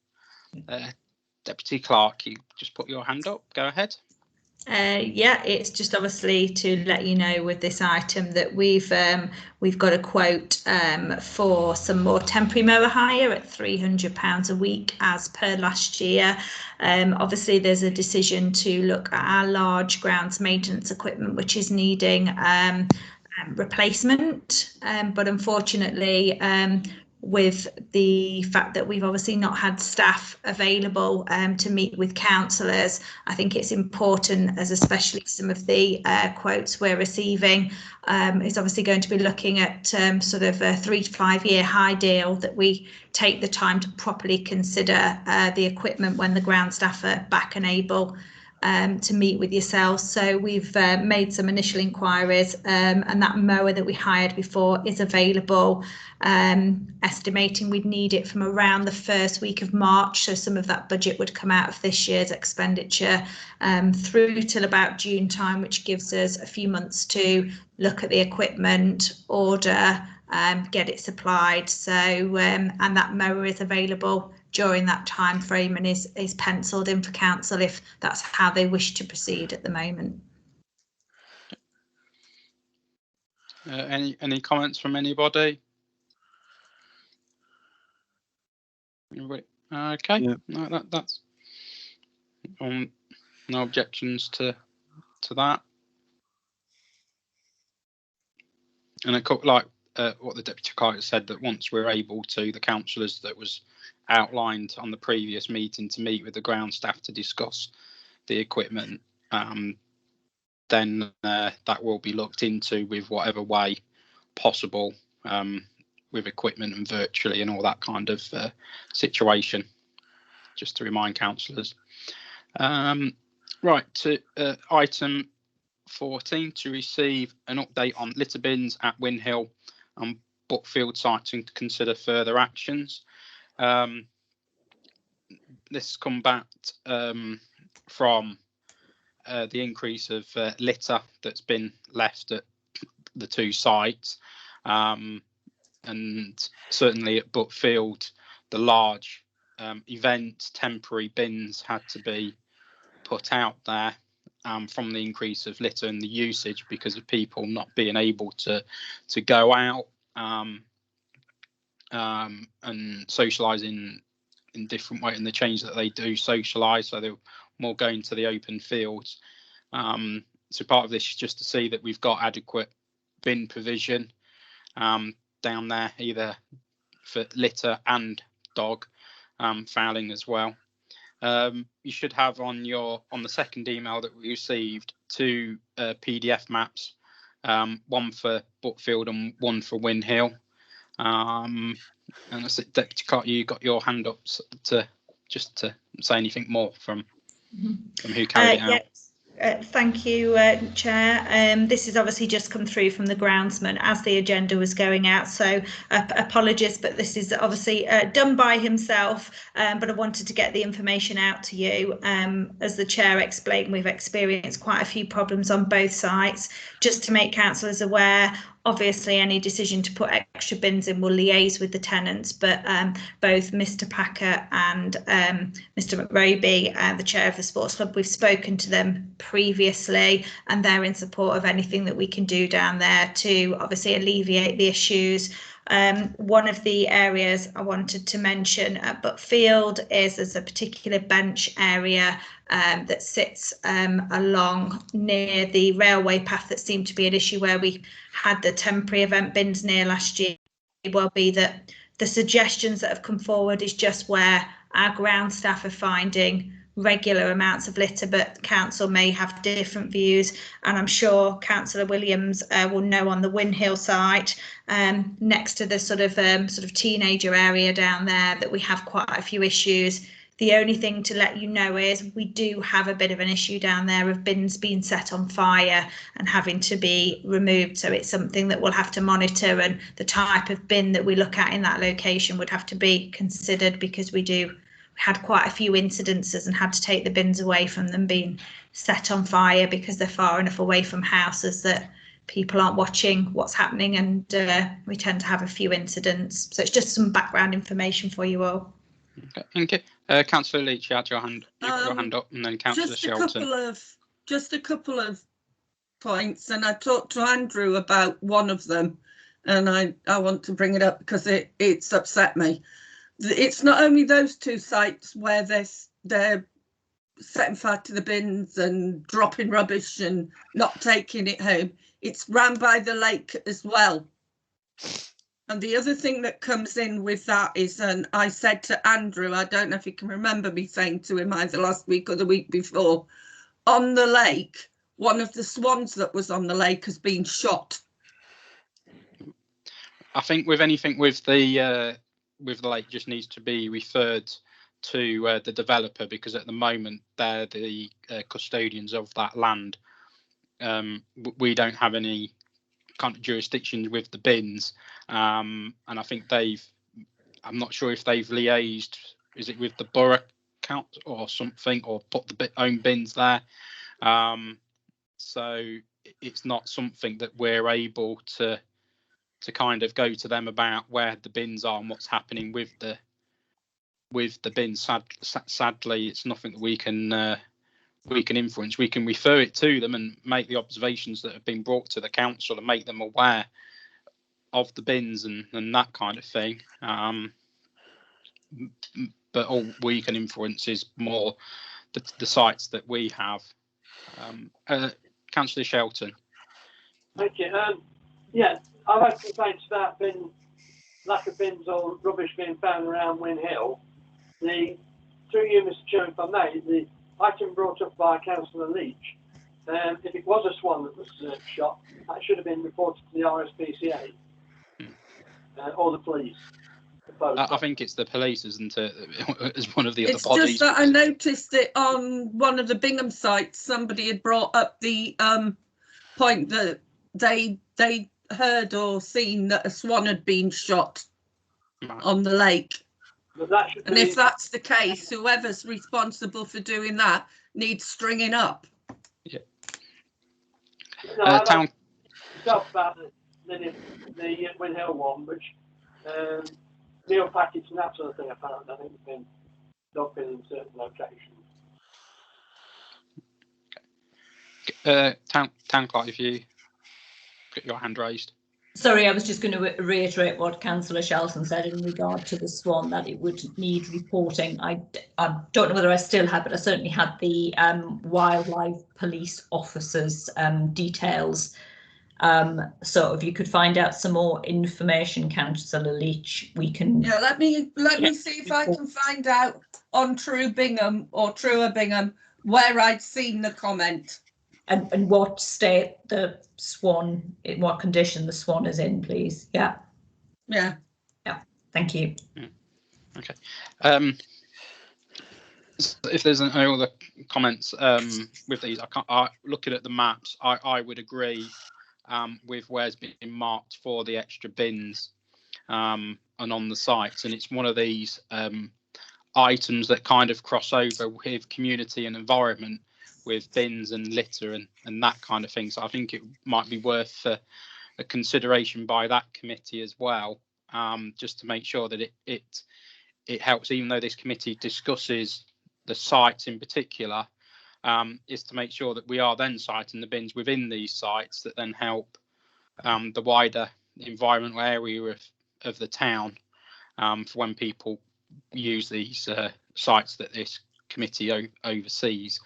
Deputy Clerk, you just put your hand up. Go ahead. Yeah, it's just obviously to let you know with this item that we've got a quote for some more temporary mower hire at £300 a week as per last year. Obviously, there's a decision to look at our large grounds maintenance equipment, which is needing replacement, but unfortunately, with the fact that we've obviously not had staff available to meet with councillors, I think it's important, as especially some of the quotes we're receiving, is obviously going to be looking at sort of a 3 to 5 year high deal, that we take the time to properly consider the equipment when the ground staff are back and able to meet with yourselves. So we've made some initial inquiries, and that mower that we hired before is available. Estimating we'd need it from around the first week of March, so some of that budget would come out of this year's expenditure through till about June time, which gives us a few months to look at the equipment, order, get it supplied. So and that mower is available during that time frame and is penciled in for council if that's how they wish to proceed at the moment. Any comments from anybody? Okay, yeah. No, that's no objections to that. And like what the Deputy Clerk said, that once we're able to, the councillors that was outlined on the previous meeting to meet with the ground staff to discuss the equipment, then that will be looked into with whatever way possible, with equipment and virtually and all that kind of situation, just to remind councillors. Right, to item 14, to receive an update on litter bins at Winhill and Buckfield sites and to consider further actions. This has come back from the increase of litter that's been left at the two sites, and certainly at Buckfield, the large event temporary bins had to be put out there from the increase of litter and the usage because of people not being able to go out and socialising in different way, and the change that they do socialise, so they're more going to the open fields. So part of this is just to see that we've got adequate bin provision down there, either for litter and dog fouling as well. You should have on the second email that we received 2 PDF maps, one for Buckfield and one for Winhill. And I said, Deputy Clerk, you got your hand up to say anything more from who carried it out. Yes. Thank you, Chair. This has obviously just come through from the groundsman as the agenda was going out, so apologies, but this is obviously done by himself, but I wanted to get the information out to you. As the Chair explained, we've experienced quite a few problems on both sites. Just to make councillors aware, obviously any decision to put extra bins in will liaise with the tenants, but both Mr Packer and Mr McRoby, the chair of the sports club, we've spoken to them previously and they're in support of anything that we can do down there to obviously alleviate the issues. One of the areas I wanted to mention at Buckfield is there's a particular bench area that sits along near the railway path that seemed to be an issue where we had the temporary event bins near last year. It will be that the suggestions that have come forward is just where our ground staff are finding regular amounts of litter, but council may have different views, and I'm sure Councillor Williams will know on the Winhill site, next to the sort of teenager area down there, that we have quite a few issues. The only thing to let you know is we do have a bit of an issue down there of bins being set on fire and having to be removed. So it's something that we'll have to monitor, and the type of bin that we look at in that location would have to be considered, because we had quite a few incidences and had to take the bins away from them being set on fire because they're far enough away from houses that people aren't watching what's happening, and we tend to have a few incidents. So it's just some background information for you all. Okay, thank you. Councillor Leach, you had your hand up, and then Councillor Shelton. Just a couple of points, and I talked to Andrew about one of them, and I want to bring it up because it's upset me. It's not only those two sites where they're setting fire to the bins and dropping rubbish and not taking it home. It's round by the lake as well. And the other thing that comes in with that is, and I said to Andrew, I don't know if you can remember me saying to him either last week or the week before, on the lake, one of the swans that was on the lake has been shot. I think with anything with the lake just needs to be referred to the developer, because at the moment they're the custodians of that land. We don't have any kind of jurisdiction with the bins, and I think I'm not sure if they've liaised, is it with the borough council or something, or put the own bins there. So it's not something that we're able to kind of go to them about where the bins are and what's happening with the bins. Sadly, it's nothing that we can influence. We can refer it to them and make the observations that have been brought to the council and make them aware of the bins and that kind of thing. But all we can influence is more the sites that we have. Councillor Shelton. Thank you. Yeah, I've had complaints about lack of bins or rubbish being found around Win Hill. Through you, Mr. Chairman, if I may, the item brought up by Councillor Leach, if it was a swan that was shot, that should have been reported to the RSPCA or the police. I think it's the police, isn't it, as one of the It's other bodies. just that I noticed it on one of the Bingham sites. Somebody had brought up the point that they heard or seen that a swan had been shot on the lake. And if that's the case, whoever's responsible for doing that needs stringing up. Yeah. No, town stuff about the Win Hill one, which meal packets and that sort of thing. Apparently, I think it's been dumped in certain locations. Town clerk, if you got your hand raised. Sorry, I was just going to reiterate what Councillor Shelton said in regard to the swan, that it would need reporting. I don't know whether I still have, but I certainly had the wildlife police officers' details. So if you could find out some more information, Councillor Leach, we can. Yeah, let me see if I can find out on True Bingham or Truer Bingham where I'd seen the comment. And what state the swan, in what condition the swan is in, please. Yeah. Yeah. Yeah. Thank you. Okay. If there's no other comments with these, looking at the maps, I would agree with where's been marked for the extra bins and on the sites, and it's one of these items that kind of cross over with community and environment, with bins and litter and that kind of thing. So I think it might be worth a consideration by that committee as well, just to make sure that it helps, even though this committee discusses the sites in particular, is to make sure that we are then citing the bins within these sites that then help the wider environmental area of the town for when people use these sites that this committee oversees.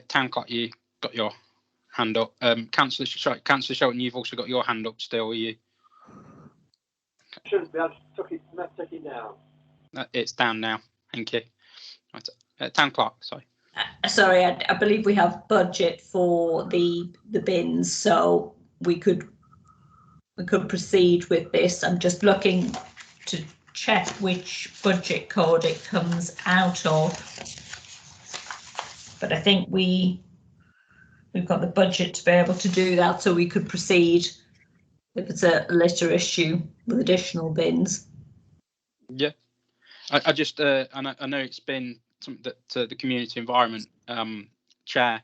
Town clerk, you got your hand up. Councillor Shelton, you've also got your hand up still, are you? Shouldn't be. I took it down. It's down now. Thank you. Right. Town clerk, sorry. Sorry, I believe we have budget for the bins, so we could proceed with this. I'm just looking to check which budget code it comes out of. But I think we've got the budget to be able to do that, so we could proceed if it's a litter issue with additional bins. Yeah, I just I know it's been something that the community environment chair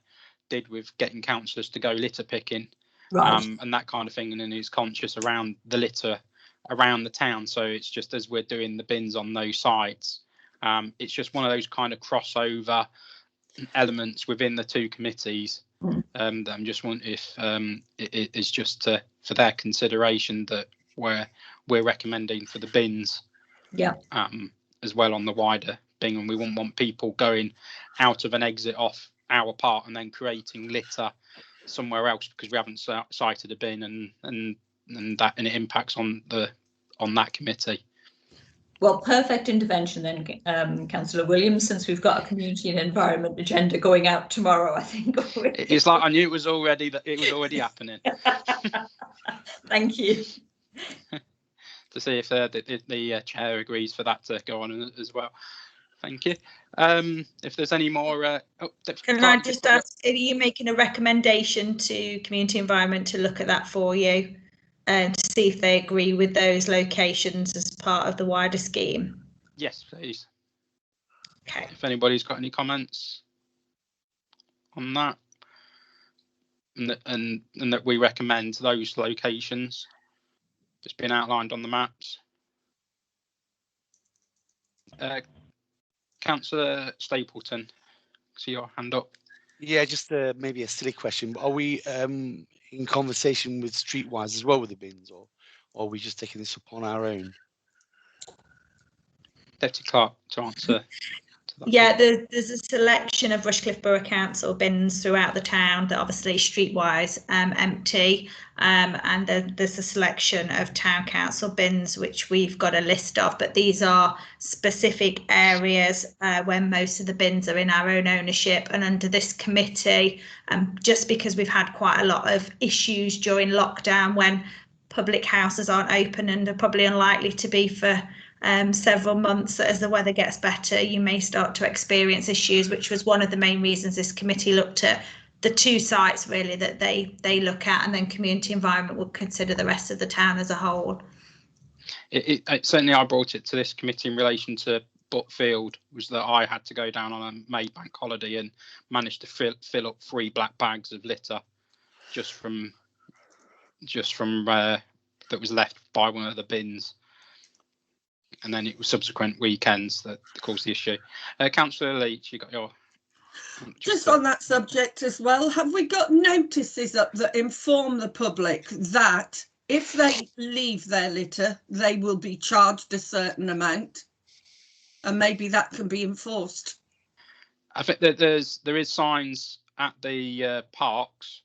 did with getting councillors to go litter picking, right, and that kind of thing, and then he's conscious around the litter around the town. So it's just as we're doing the bins on those sites, it's just one of those kind of crossover elements within the two committees. That I'm just wondering if it is just for their consideration that we're recommending for the bins, yeah, as well on the wider Bingham. We wouldn't want people going out of an exit off our part and then creating litter somewhere else because we haven't cited a bin, and it impacts on that committee. Well, perfect intervention then, Councillor Williams, since we've got a community and environment agenda going out tomorrow, I think. It's like I knew it was already happening. Thank you. To see if the chair agrees for that to go on as well. Thank you. If there's any more, can I just ask, are you making a recommendation to Community Environment to look at that for you and to see if they agree with those locations as part of the wider scheme? Yes, please. Okay. If anybody's got any comments on that, and that we recommend those locations that's been outlined on the maps. Councillor Stapleton, see your hand up. Yeah, just maybe a silly question. Are we in conversation with Streetwise as well with the bins, or are we just taking this upon our own? Deputy Clerk to answer. Yeah, there's a selection of Rushcliffe Borough Council bins throughout the town that obviously Streetwise empty, and there's a selection of Town Council bins which we've got a list of, but these are specific areas where most of the bins are in our own ownership and under this committee, just because we've had quite a lot of issues during lockdown when public houses aren't open and are probably unlikely to be for several months. As the weather gets better, you may start to experience issues, which was one of the main reasons this committee looked at the 2 sites really that they look at, and then Community Environment will consider the rest of the town as a whole. It certainly, I brought it to this committee in relation to Butfield, was that I had to go down on a May bank holiday and managed to fill up 3 black bags of litter just from that was left by one of the bins. And then it was subsequent weekends that caused the issue. Councillor Leach, you got your... Just on that subject as well, have we got notices up that inform the public that if they leave their litter, they will be charged a certain amount? And maybe that can be enforced. I think that there is signs at the parks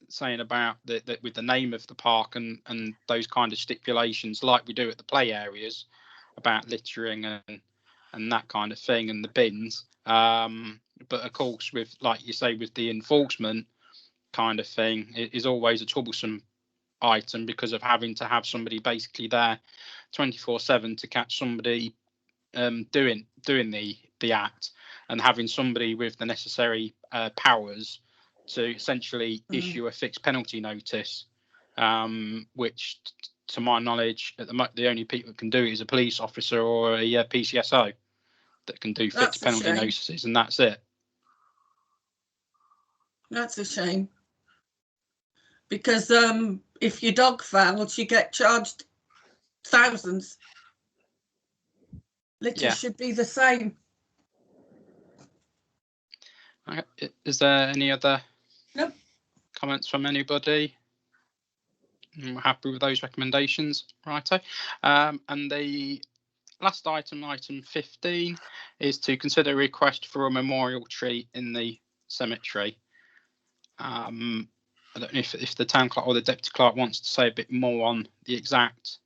saying about that with the name of the park and those kind of stipulations, like we do at the play areas, about littering and that kind of thing, and the bins. But of course, with, like you say, with the enforcement kind of thing, it is always a troublesome item because of having to have somebody basically there 24/7 to catch somebody doing the act, and having somebody with the necessary powers to essentially issue a fixed penalty notice, which, to my knowledge, at the only people that can do it is a police officer or a PCSO that can do fixed penalty notices, and that's it. That's a shame. Because if your dog fouls, you get charged thousands. Litter should be the same. Is there any other Nope. comments from anybody? We're happy with those recommendations, righto. And the last item 15, is to consider a request for a memorial tree in the cemetery. I don't know if the town clerk or the deputy clerk wants to say a bit more on the exact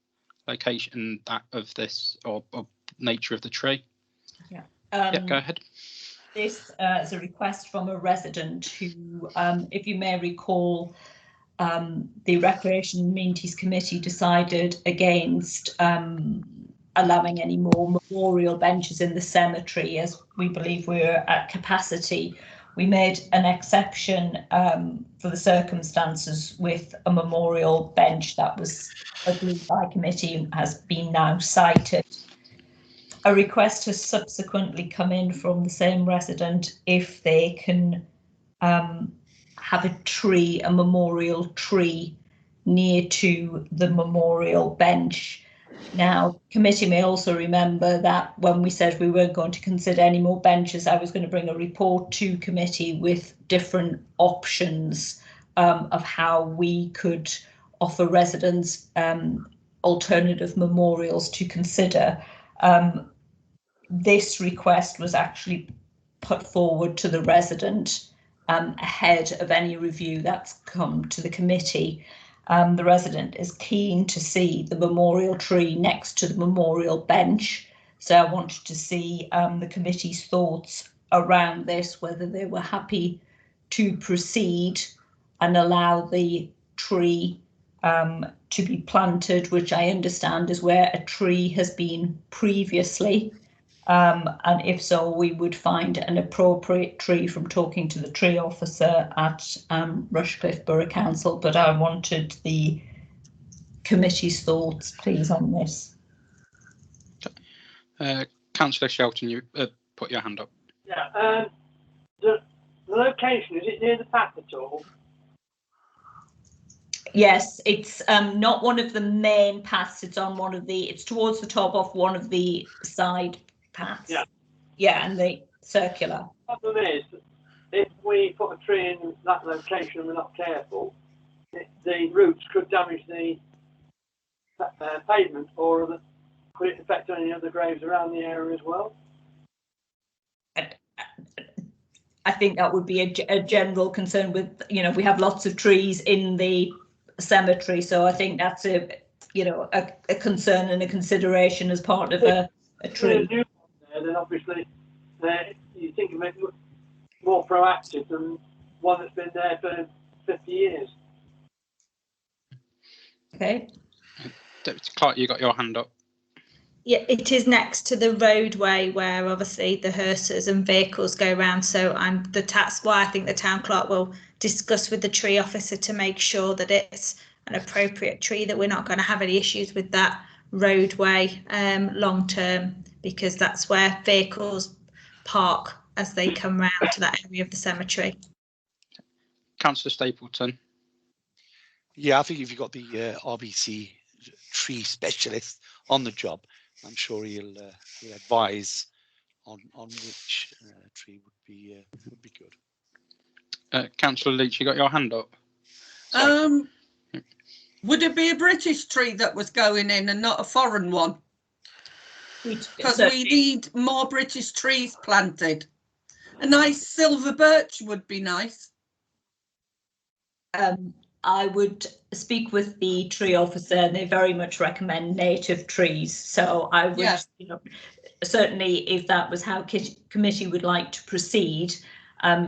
location of this or nature of the tree. Yeah. Go ahead. This is a request from a resident who, if you may recall, the Recreation and Amenities Committee decided against allowing any more memorial benches in the cemetery, as we believe we're at capacity. We made an exception for the circumstances with a memorial bench that was agreed by committee and has been now cited. A request has subsequently come in from the same resident if they can have a memorial tree near to the memorial bench. Now, committee may also remember that when we said we weren't going to consider any more benches, I was going to bring a report to committee with different options of how we could offer residents alternative memorials to consider. This request was actually put forward to the resident ahead of any review that's come to the committee. The resident is keen to see the memorial tree next to the memorial bench. So I wanted to see the committee's thoughts around this, whether they were happy to proceed and allow the tree to be planted, which I understand is where a tree has been previously. And if so, we would find an appropriate tree from talking to the tree officer at Rushcliffe Borough Council. But I wanted the committee's thoughts, please, on this. Councillor Shelton, you put your hand up. Yeah. The location, is it near the path at all? Yes, it's not one of the main paths. It's on one of the. It's towards the top of one of the side paths. Yeah. Yeah, and the circular. The problem is, if we put a tree in that location and we're not careful, the roots could damage the pavement, or could it affect any other graves around the area as well? I think that would be a general concern with, we have lots of trees in the cemetery, so I think that's a concern and a consideration as part of a tree. There, then obviously you think of it more proactive than one that's been there for 50 years. Okay. Deputy Clerk, you got your hand up. Yeah, it is next to the roadway where obviously the hearses and vehicles go around. So that's why I think the town clerk will discuss with the tree officer to make sure that it's an appropriate tree, that we're not going to have any issues with that roadway long term, because that's where vehicles park as they come round to that area of the cemetery. Councillor Stapleton. Yeah, I think if you've got the RBC tree specialist on the job, I'm sure he'll advise on which tree would be good. Councillor Leach, you got your hand up. Would it be a British tree that was going in and not a foreign one? Because we need more British trees planted. A nice silver birch would be nice. I would speak with the tree officer, and they very much recommend native trees. So I would, certainly, if that was how committee would like to proceed,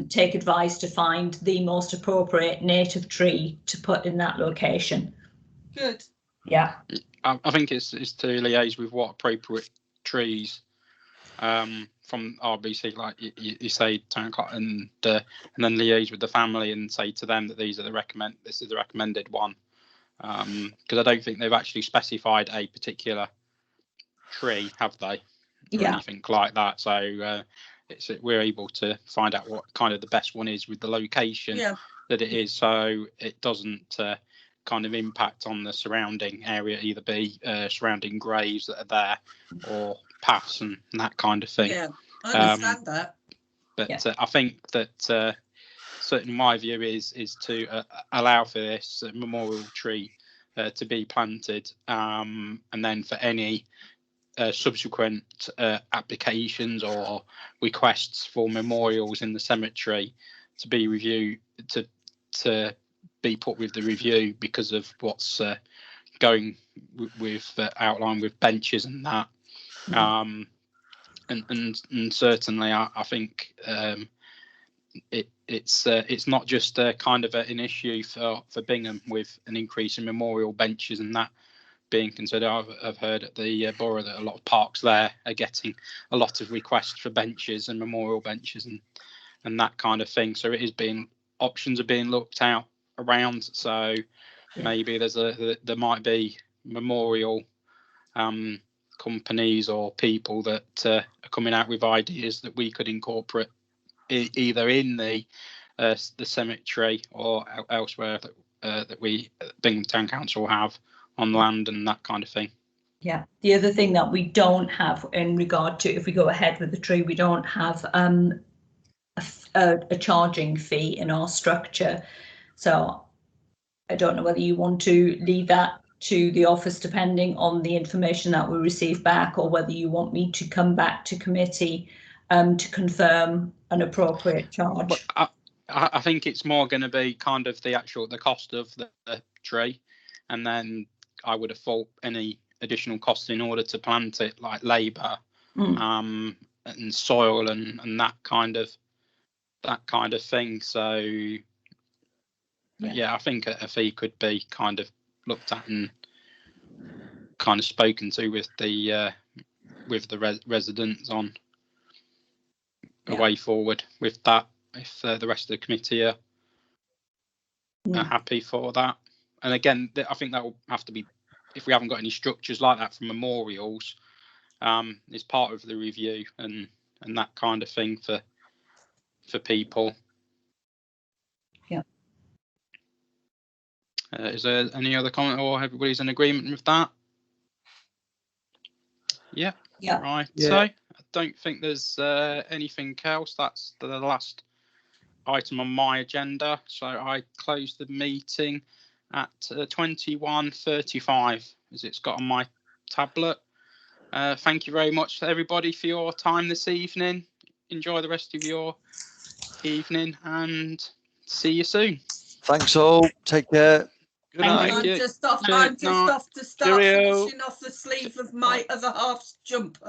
take advice to find the most appropriate native tree to put in that location. Good. Yeah. I think it's to liaise with what appropriate trees from RBC, like you say, town clerk, and then liaise with the family and say to them that this is the recommended one, because I don't think they've actually specified a particular tree, have they? Or anything like that. So we're able to find out what kind of the best one is with the location that it is, so it doesn't kind of impact on the surrounding area, either be surrounding graves that are there or paths and that kind of thing. Yeah, I understand that. But I think that certainly my view is to allow for this memorial tree to be planted, and then for any subsequent applications or requests for memorials in the cemetery to be reviewed, to be put with the review, because of what's going with outlined with benches and that. And certainly I think it's not just kind of an issue for Bingham with an increase in memorial benches and that being considered. I've heard at the borough that a lot of parks there are getting a lot of requests for benches and memorial benches and that kind of thing. So options are being looked out around. So maybe there might be memorial companies or people that are coming out with ideas that we could incorporate either in the cemetery or elsewhere that we Bingham Town Council have on land and that kind of thing. Yeah, the other thing that we don't have in regard to, if we go ahead with the tree, we don't have a charging fee in our structure. So I don't know whether you want to leave that to the office depending on the information that we receive back, or whether you want me to come back to committee to confirm an appropriate charge. I think it's more going to be kind of the cost of the tree, and then I would have thought any additional costs in order to plant it, like labour and soil and that kind of thing. So yeah, I think a fee could be kind of looked at and kind of spoken to with the with the residents on a Yeah. way forward with that, if the rest of the committee are happy for that. And again, I think that will have to be, if we haven't got any structures like that for memorials, is part of the review and that kind of thing for people. Yeah. Is there any other comment, or everybody's in agreement with that? Yeah. Yeah. Right. Yeah. So I don't think there's anything else. That's the last item on my agenda. So I close the meeting at 21:35, as it's got on my tablet. Thank you very much to everybody for your time this evening. Enjoy the rest of your evening and see you soon. Thanks all. Take care. Good Thank night. you. you. I'm just off Cheers. to start Cheerio. finishing off the sleeve of my other half's jumper.